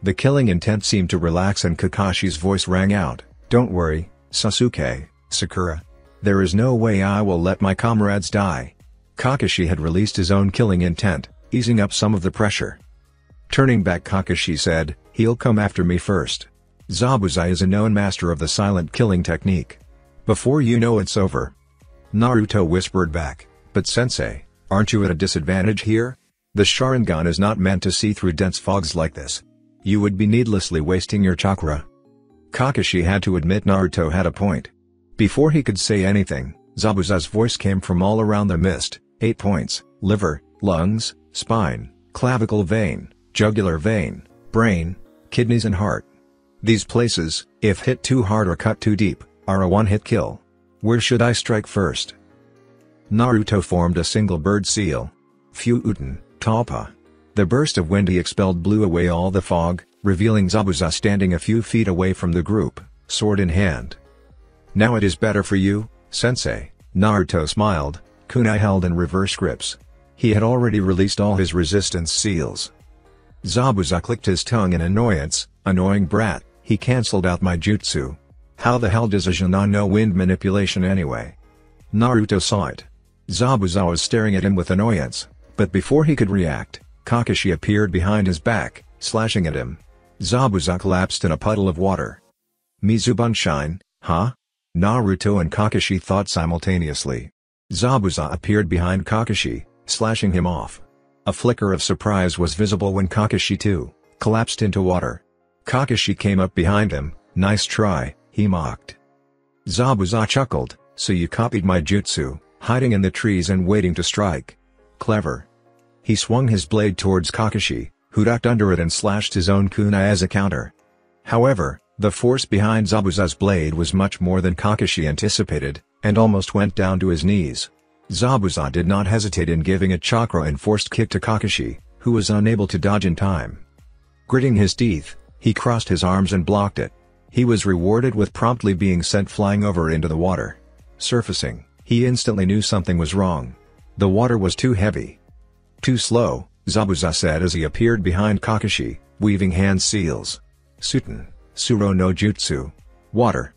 The killing intent seemed to relax and Kakashi's voice rang out, "Don't worry, Sasuke, Sakura. There is no way I will let my comrades die." Kakashi had released his own killing intent, easing up some of the pressure. Turning back, Kakashi said, "He'll come after me first. Zabuza is a known master of the silent killing technique. Before you know it's over." Naruto whispered back, "But sensei, aren't you at a disadvantage here? The Sharingan is not meant to see through dense fogs like this. You would be needlessly wasting your chakra." Kakashi had to admit Naruto had a point. Before he could say anything, Zabuza's voice came from all around the mist. 8 points: liver, lungs, spine, clavicle vein, jugular vein, brain, kidneys and heart. These places, if hit too hard or cut too deep, are a one-hit kill. Where should I strike first? Naruto formed a single bird seal. Fuuten, Talpa. The burst of wind he expelled blew away all the fog, revealing Zabuza standing a few feet away from the group, sword in hand. "Now it is better for you, sensei," Naruto smiled, kunai held in reverse grips. He had already released all his resistance seals. Zabuza clicked his tongue in annoyance. "Annoying brat, he cancelled out my jutsu. How the hell does a Genin know wind manipulation anyway? Naruto saw it. Zabuza was staring at him with annoyance, but before he could react, Kakashi appeared behind his back, slashing at him. Zabuza collapsed in a puddle of water. Mizubunshin, huh? Naruto and Kakashi thought simultaneously. Zabuza appeared behind Kakashi, slashing him off. A flicker of surprise was visible when Kakashi too collapsed into water. Kakashi came up behind him. Nice try, he mocked. Zabuza chuckled, so you copied my jutsu, hiding in the trees and waiting to strike. Clever. He swung his blade towards Kakashi, who ducked under it and slashed his own kunai as a counter. However, the force behind Zabuza's blade was much more than Kakashi anticipated, and almost went down to his knees. Zabuza did not hesitate in giving a chakra-enforced kick to Kakashi, who was unable to dodge in time. Gritting his teeth, he crossed his arms and blocked it. He was rewarded with promptly being sent flying over into the water. Surfacing, he instantly knew something was wrong. The water was too heavy. Too slow, Zabuza said as he appeared behind Kakashi, weaving hand seals. Suten, Suro no Jutsu. Water.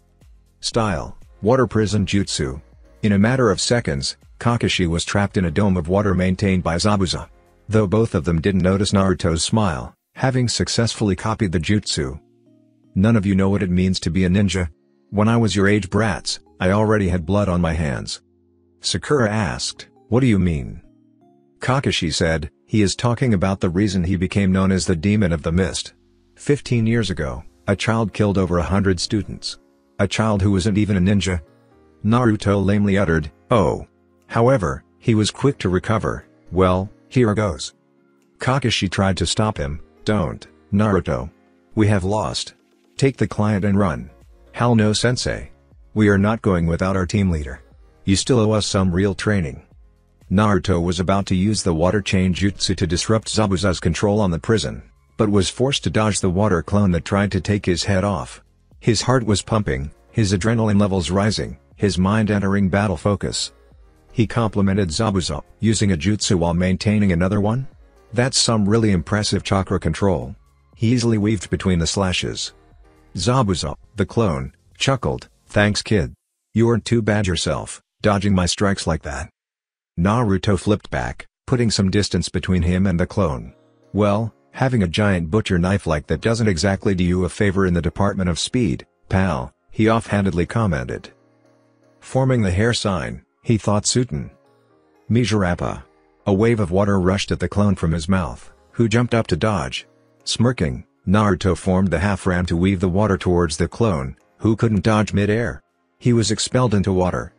Style, Water Prison Jutsu. In a matter of seconds, Kakashi was trapped in a dome of water maintained by Zabuza. Though both of them didn't notice Naruto's smile, having successfully copied the jutsu. None of you know what it means to be a ninja? When I was your age, brats, I already had blood on my hands. Sakura asked, what do you mean? Kakashi said, he is talking about the reason he became known as the Demon of the Mist. 15 years ago, a child killed over 100 students. A child who wasn't even a ninja. Naruto lamely uttered, oh. However, he was quick to recover. Well, here goes. Kakashi tried to stop him. Don't, Naruto. We have lost. Take the client and run. Hell no, sensei. We are not going without our team leader. You still owe us some real training. Naruto was about to use the water chain jutsu to disrupt Zabuza's control on the prison, but was forced to dodge the water clone that tried to take his head off. His heart was pumping, his adrenaline levels rising, his mind entering battle focus. He complimented Zabuza, using a jutsu while maintaining another one? That's some really impressive chakra control. He easily weaved between the slashes. Zabuza, the clone, chuckled, thanks kid. You weren't too bad yourself, dodging my strikes like that. Naruto flipped back, putting some distance between him and the clone. Well, having a giant butcher knife like that doesn't exactly do you a favor in the department of speed, pal, he offhandedly commented. Forming the hair sign, he thought Suten. Mizurappa. A wave of water rushed at the clone from his mouth, who jumped up to dodge. Smirking, Naruto formed the half-ram to weave the water towards the clone, who couldn't dodge mid-air. He was expelled into water.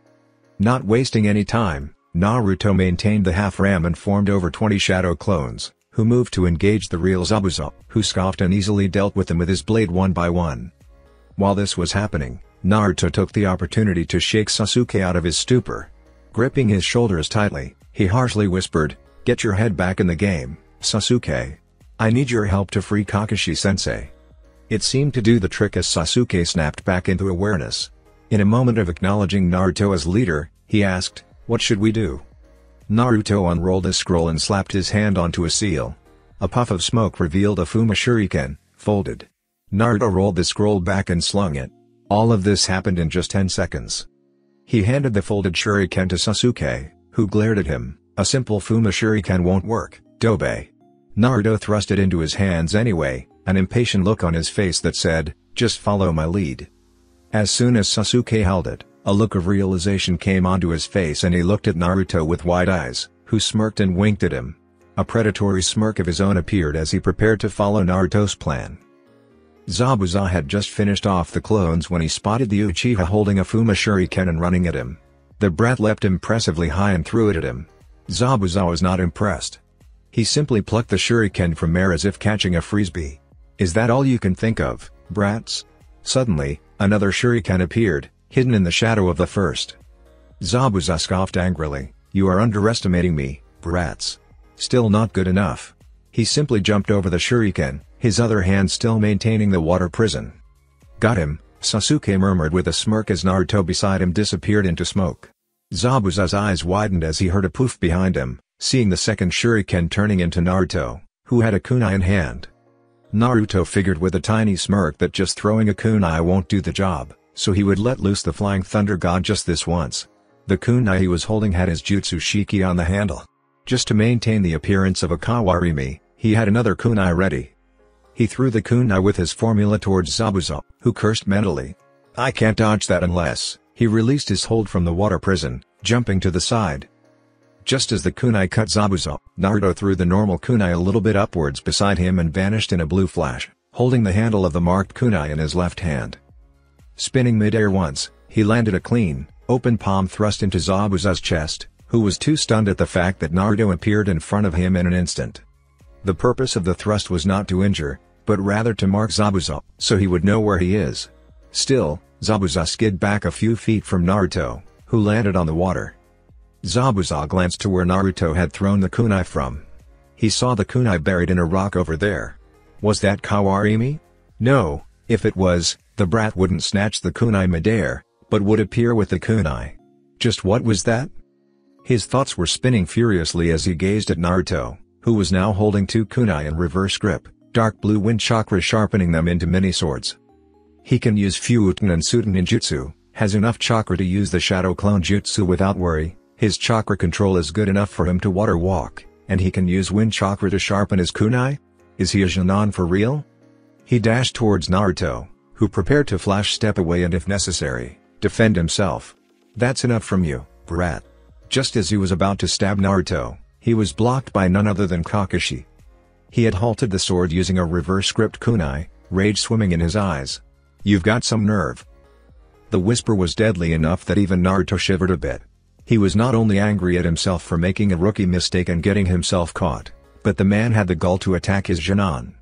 Not wasting any time, Naruto maintained the half-ram and formed over 20 shadow clones, who moved to engage the real Zabuza, who scoffed and easily dealt with them with his blade one by one. While this was happening, Naruto took the opportunity to shake Sasuke out of his stupor. Gripping his shoulders tightly, he harshly whispered, get your head back in the game, Sasuke. I need your help to free Kakashi-sensei. It seemed to do the trick as Sasuke snapped back into awareness. In a moment of acknowledging Naruto as leader, he asked, what should we do? Naruto unrolled a scroll and slapped his hand onto a seal. A puff of smoke revealed a Fuma Shuriken, folded. Naruto rolled the scroll back and slung it. All of this happened in just 10 seconds. He handed the folded shuriken to Sasuke, who glared at him. A simple Fuma Shuriken won't work, Dobe. Naruto thrust it into his hands anyway, an impatient look on his face that said, just follow my lead. As soon as Sasuke held it, a look of realization came onto his face and he looked at Naruto with wide eyes, who smirked and winked at him. A predatory smirk of his own appeared as he prepared to follow Naruto's plan. Zabuza had just finished off the clones when he spotted the Uchiha holding a Fuma Shuriken and running at him. The brat leapt impressively high and threw it at him. Zabuza was not impressed. He simply plucked the shuriken from air as if catching a frisbee. Is that all you can think of, brats? Suddenly, another shuriken appeared, hidden in the shadow of the first. Zabuza scoffed angrily, you are underestimating me, brats. Still not good enough. He simply jumped over the shuriken, his other hand still maintaining the water prison. Got him, Sasuke murmured with a smirk as Naruto beside him disappeared into smoke. Zabuza's eyes widened as he heard a poof behind him, seeing the second shuriken turning into Naruto, who had a kunai in hand. Naruto figured with a tiny smirk that just throwing a kunai won't do the job, so he would let loose the flying thunder god just this once. The kunai he was holding had his jutsu shiki on the handle. Just to maintain the appearance of a kawarimi, he had another kunai ready. He threw the kunai with his formula towards Zabuza, who cursed mentally. "I can't dodge that unless..." He released his hold from the water prison, jumping to the side. Just as the kunai cut Zabuza, Naruto threw the normal kunai a little bit upwards beside him and vanished in a blue flash, holding the handle of the marked kunai in his left hand. Spinning mid-air once, he landed a clean, open palm thrust into Zabuza's chest, who was too stunned at the fact that Naruto appeared in front of him in an instant. The purpose of the thrust was not to injure, but rather to mark Zabuza, so he would know where he is. Still, Zabuza skid back a few feet from Naruto, who landed on the water. Zabuza glanced to where Naruto had thrown the kunai from. He saw the kunai buried in a rock over there. Was that Kawarimi? No, if it was, the brat wouldn't snatch the kunai midair, but would appear with the kunai. Just what was that? His thoughts were spinning furiously as he gazed at Naruto, who was now holding two kunai in reverse grip, dark blue wind chakra sharpening them into mini swords. He can use Fuuten and Suten ninjutsu, has enough chakra to use the Shadow Clone Jutsu without worry, his chakra control is good enough for him to water walk, and he can use wind chakra to sharpen his kunai? Is he a Jonin for real? He dashed towards Naruto, who prepared to flash step away and if necessary, defend himself. "That's enough from you, brat." Just as he was about to stab Naruto, he was blocked by none other than Kakashi. He had halted the sword using a reverse gripped kunai, rage swimming in his eyes. "You've got some nerve." The whisper was deadly enough that even Naruto shivered a bit. He was not only angry at himself for making a rookie mistake and getting himself caught, but the man had the gall to attack his Jonin.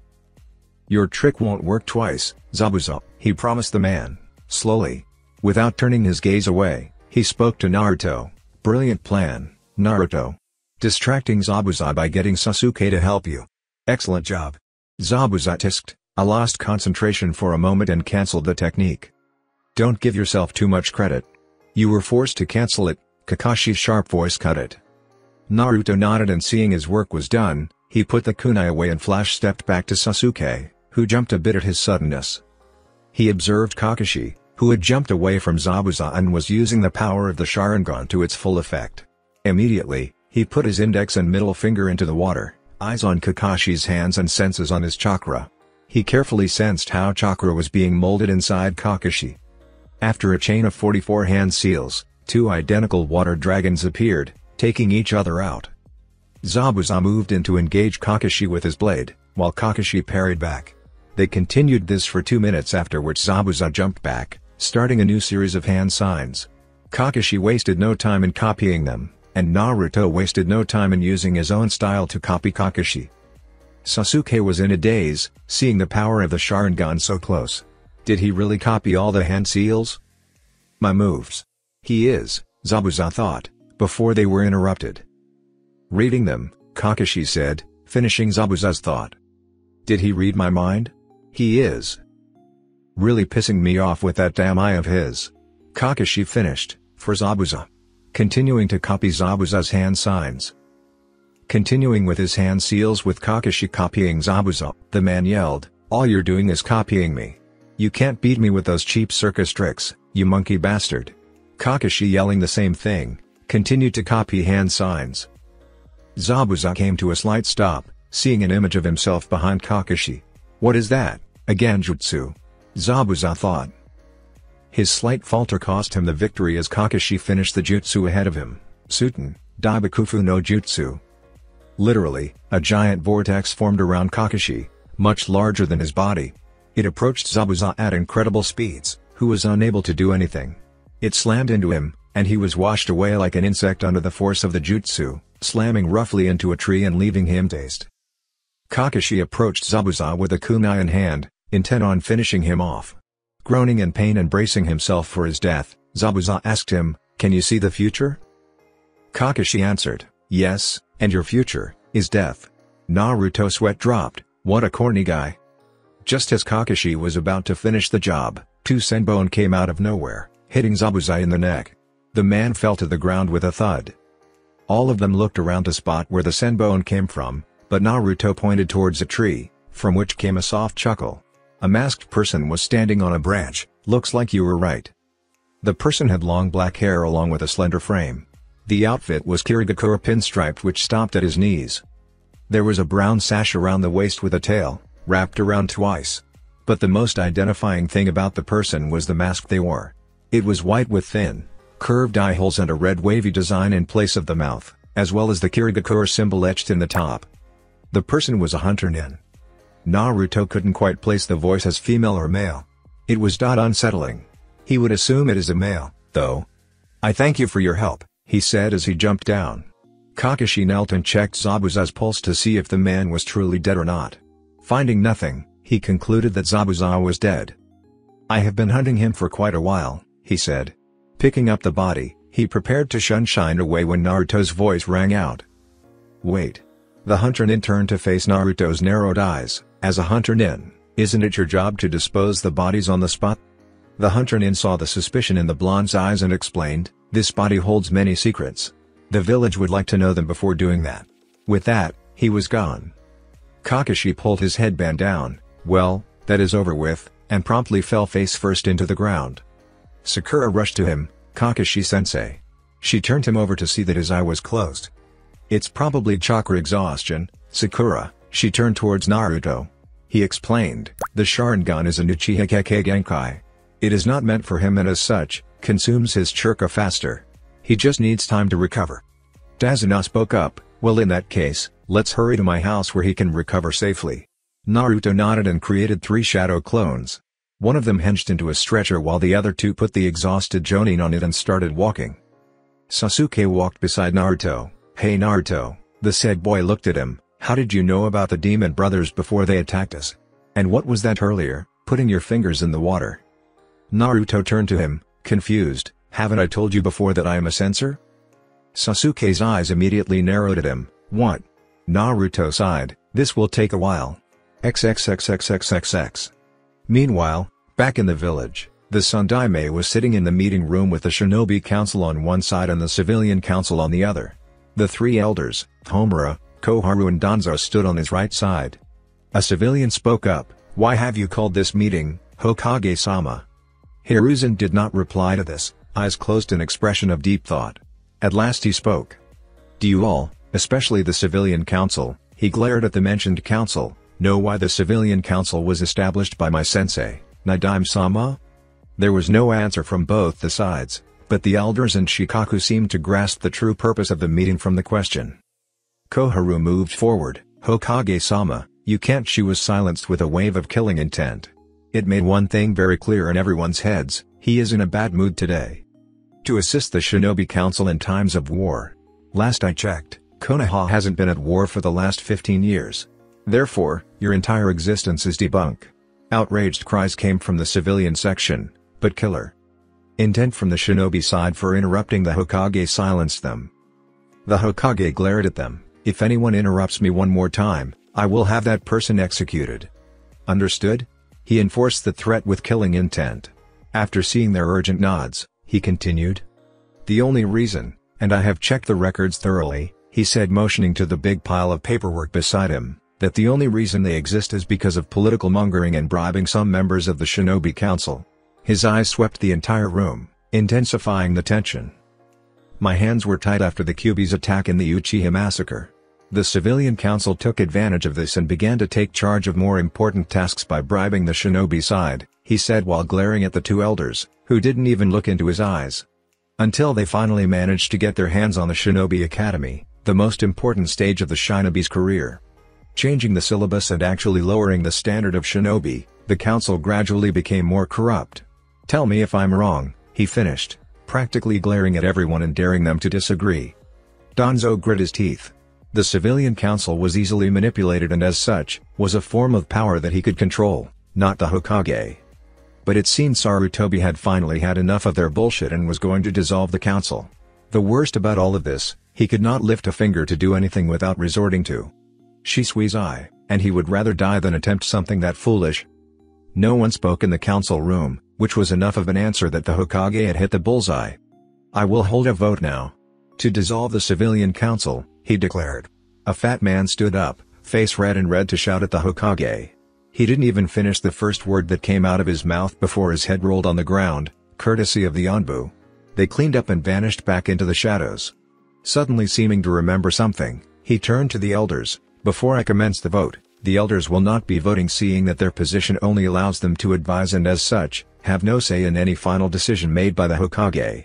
"Your trick won't work twice, Zabuza," he promised the man, slowly. Without turning his gaze away, he spoke to Naruto. "Brilliant plan, Naruto. Distracting Zabuza by getting Sasuke to help you. Excellent job." Zabuza tisked. I lost concentration for a moment and cancelled the technique. "Don't give yourself too much credit. You were forced to cancel it," Kakashi's sharp voice cut it. Naruto nodded and seeing his work was done, he put the kunai away and flash-stepped back to Sasuke, who jumped a bit at his suddenness. He observed Kakashi, who had jumped away from Zabuza and was using the power of the Sharingan to its full effect. Immediately, he put his index and middle finger into the water, eyes on Kakashi's hands and senses on his chakra. He carefully sensed how chakra was being molded inside Kakashi. After a chain of 44 hand seals, two identical water dragons appeared, taking each other out. Zabuza moved in to engage Kakashi with his blade, while Kakashi parried back. They continued this for 2 minutes, after which Zabuza jumped back, starting a new series of hand signs. Kakashi wasted no time in copying them, and Naruto wasted no time in using his own style to copy Kakashi. Sasuke was in a daze, seeing the power of the Sharingan so close. Did he really copy all the hand seals? My moves. He is, Zabuza thought, before they were interrupted. Reading them, Kakashi said, finishing Zabuza's thought. Did he read my mind? He is. Really pissing me off with that damn eye of his. Kakashi finished, for Zabuza. Continuing to copy Zabuza's hand signs. Continuing with his hand seals with Kakashi copying Zabuza, the man yelled, "All you're doing is copying me. You can't beat me with those cheap circus tricks, you monkey bastard." Kakashi, yelling the same thing, continued to copy hand signs. Zabuza came to a slight stop, seeing an image of himself behind Kakashi. What is that, a Genjutsu? Zabuza thought. His slight falter cost him the victory as Kakashi finished the jutsu ahead of him, Suten, Daibakufu no Jutsu. Literally, a giant vortex formed around Kakashi, much larger than his body. It approached Zabuza at incredible speeds, who was unable to do anything. It slammed into him, and he was washed away like an insect under the force of the jutsu, slamming roughly into a tree and leaving him dazed. Kakashi approached Zabuza with a kunai in hand, intent on finishing him off. Groaning in pain and bracing himself for his death, Zabuza asked him, "Can you see the future?" Kakashi answered, "Yes, and your future is death." Naruto sweat dropped. What a corny guy. Just as Kakashi was about to finish the job, two senbon came out of nowhere, hitting Zabuza in the neck. The man fell to the ground with a thud. All of them looked around to spot where the senbon came from, but Naruto pointed towards a tree, from which came a soft chuckle. A masked person was standing on a branch, Looks like you were right. The person had long black hair along with a slender frame. The outfit was Kirigakura pinstriped which stopped at his knees. There was a brown sash around the waist with a tail, wrapped around twice. But the most identifying thing about the person was the mask they wore. It was white with thin, curved eye holes and a red wavy design in place of the mouth, as well as the Kirigakura symbol etched in the top. The person was a hunter nin. Naruto couldn't quite place the voice as female or male. It was unsettling. He would assume it is a male, though. "I thank you for your help," he said as he jumped down. Kakashi knelt and checked Zabuza's pulse to see if the man was truly dead or not. Finding nothing, he concluded that Zabuza was dead. "I have been hunting him for quite a while," he said. Picking up the body, he prepared to shine away when Naruto's voice rang out. "Wait." The hunter nin turned to face Naruto's narrowed eyes. "As a hunter nin, isn't it your job to dispose the bodies on the spot?" The hunter nin saw the suspicion in the blonde's eyes and explained, "This body holds many secrets. The village would like to know them before doing that." With that, he was gone. Kakashi pulled his headband down. "Well, that is over with," and promptly fell face first into the ground. Sakura rushed to him. "Kakashi-sensei." She turned him over to see that his eye was closed. "It's probably chakra exhaustion, Sakura." She turned towards Naruto. He explained, "The Sharingan is an Uchiha Genkai. It is not meant for him and as such, consumes his chakra faster. He just needs time to recover." Tazuna spoke up, "Well, in that case, let's hurry to my house where he can recover safely." Naruto nodded and created 3 shadow clones. One of them hinged into a stretcher while the other 2 put the exhausted Jonin on it and started walking. Sasuke walked beside Naruto. "Hey Naruto," the said boy looked at him, "how did you know about the demon brothers before they attacked us? And what was that earlier, putting your fingers in the water?" Naruto turned to him, confused, "Haven't I told you before that I am a censor?" Sasuke's eyes immediately narrowed at him. "What?" Naruto sighed, "This will take a while. XXXXXXX. Meanwhile, back in the village, the Sandaime was sitting in the meeting room with the Shinobi Council on one side and the Civilian Council on the other. The 3 elders, Homura, Koharu and Danzo stood on his right side. A civilian spoke up, "Why have you called this meeting, Hokage-sama?" Hiruzen did not reply to this, eyes closed in expression of deep thought. At last he spoke. "Do you all, especially the Civilian Council," he glared at the mentioned council, "know why the Civilian Council was established by my sensei, Nidaime-sama?" There was no answer from both the sides, but the elders and Shikaku seemed to grasp the true purpose of the meeting from the question. Koharu moved forward, "Hokage-sama, you can't." She was silenced with a wave of killing intent. It made one thing very clear in everyone's heads, he is in a bad mood today. To assist the Shinobi Council in times of war. Last I checked, Konoha hasn't been at war for the last 15 years. Therefore, your entire existence is debunk. Outraged cries came from the civilian section, but killer intent from the Shinobi side for interrupting the Hokage silenced them. The Hokage glared at them, "If anyone interrupts me one more time, I will have that person executed. Understood?" He enforced the threat with killing intent. After seeing their urgent nods, he continued. "The only reason, and I have checked the records thoroughly," he said motioning to the big pile of paperwork beside him, "that the only reason they exist is because of political mongering and bribing some members of the Shinobi Council." His eyes swept the entire room, intensifying the tension. "My hands were tied after the Kyuubi's attack in the Uchiha massacre. The Civilian Council took advantage of this and began to take charge of more important tasks by bribing the Shinobi side," he said while glaring at the 2 elders, who didn't even look into his eyes. Until they finally managed to get their hands on the Shinobi Academy, the most important stage of the Shinobi's career. Changing the syllabus and actually lowering the standard of Shinobi, the council gradually became more corrupt. "Tell me if I'm wrong," he finished, practically glaring at everyone and daring them to disagree. Danzo grit his teeth. The Civilian Council was easily manipulated and as such, was a form of power that he could control, not the Hokage. But it seemed Sarutobi had finally had enough of their bullshit and was going to dissolve the council. The worst about all of this, he could not lift a finger to do anything without resorting to Shisui's eye, and he would rather die than attempt something that foolish. No one spoke in the council room, which was enough of an answer that the Hokage had hit the bullseye. "I will hold a vote now. To dissolve the Civilian Council," he declared. A fat man stood up, face red and red to shout at the Hokage. He didn't even finish the first word that came out of his mouth before his head rolled on the ground, courtesy of the Anbu. They cleaned up and vanished back into the shadows. Suddenly seeming to remember something, he turned to the elders. Before I commence the vote, the elders will not be voting, seeing that their position only allows them to advise and as such, have no say in any final decision made by the Hokage.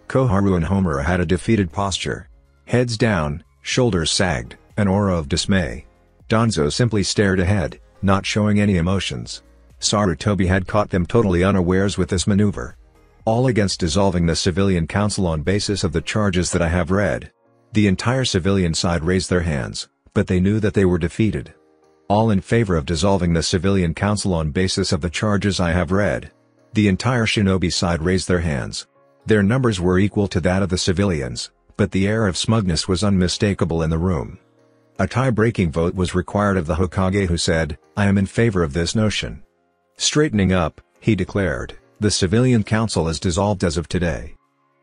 Koharu and Homura had a defeated posture. Heads down, shoulders sagged, an aura of dismay. Danzo simply stared ahead, not showing any emotions. Sarutobi had caught them totally unawares with this maneuver. All against dissolving the civilian council on basis of the charges that I have read. The entire civilian side raised their hands, but they knew that they were defeated. All in favor of dissolving the civilian council on basis of the charges I have read. The entire shinobi side raised their hands. Their numbers were equal to that of the civilians, but the air of smugness was unmistakable in the room. A tie-breaking vote was required of the Hokage, who said, "I am in favor of this notion." Straightening up, he declared, "The civilian council is dissolved as of today.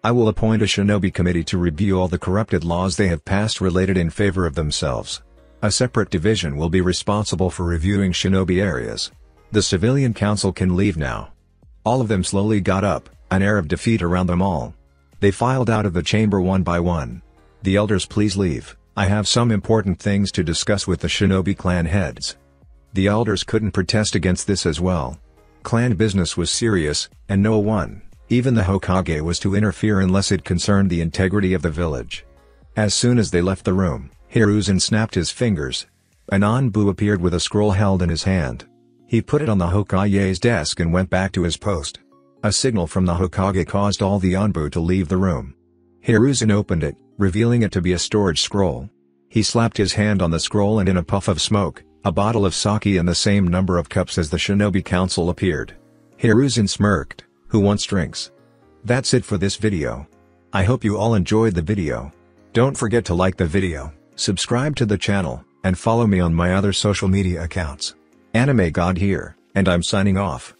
I will appoint a shinobi committee to review all the corrupted laws they have passed related in favor of themselves. A separate division will be responsible for reviewing shinobi areas. The civilian council can leave now." All of them slowly got up, an air of defeat around them all. They filed out of the chamber one by one. "The elders, please leave. I have some important things to discuss with the shinobi clan heads." The elders couldn't protest against this as well. Clan business was serious, and no one, even the Hokage, was to interfere unless it concerned the integrity of the village. As soon as they left the room, Hiruzen snapped his fingers. An Anbu appeared with a scroll held in his hand. He put it on the Hokage's desk and went back to his post. A signal from the Hokage caused all the Anbu to leave the room. Hiruzen opened it, revealing it to be a storage scroll. He slapped his hand on the scroll, and in a puff of smoke, a bottle of sake and the same number of cups as the Shinobi Council appeared. Hiruzen smirked. "Who wants drinks?" That's it for this video. I hope you all enjoyed the video. Don't forget to like the video, subscribe to the channel, and follow me on my other social media accounts. Anime God here, and I'm signing off.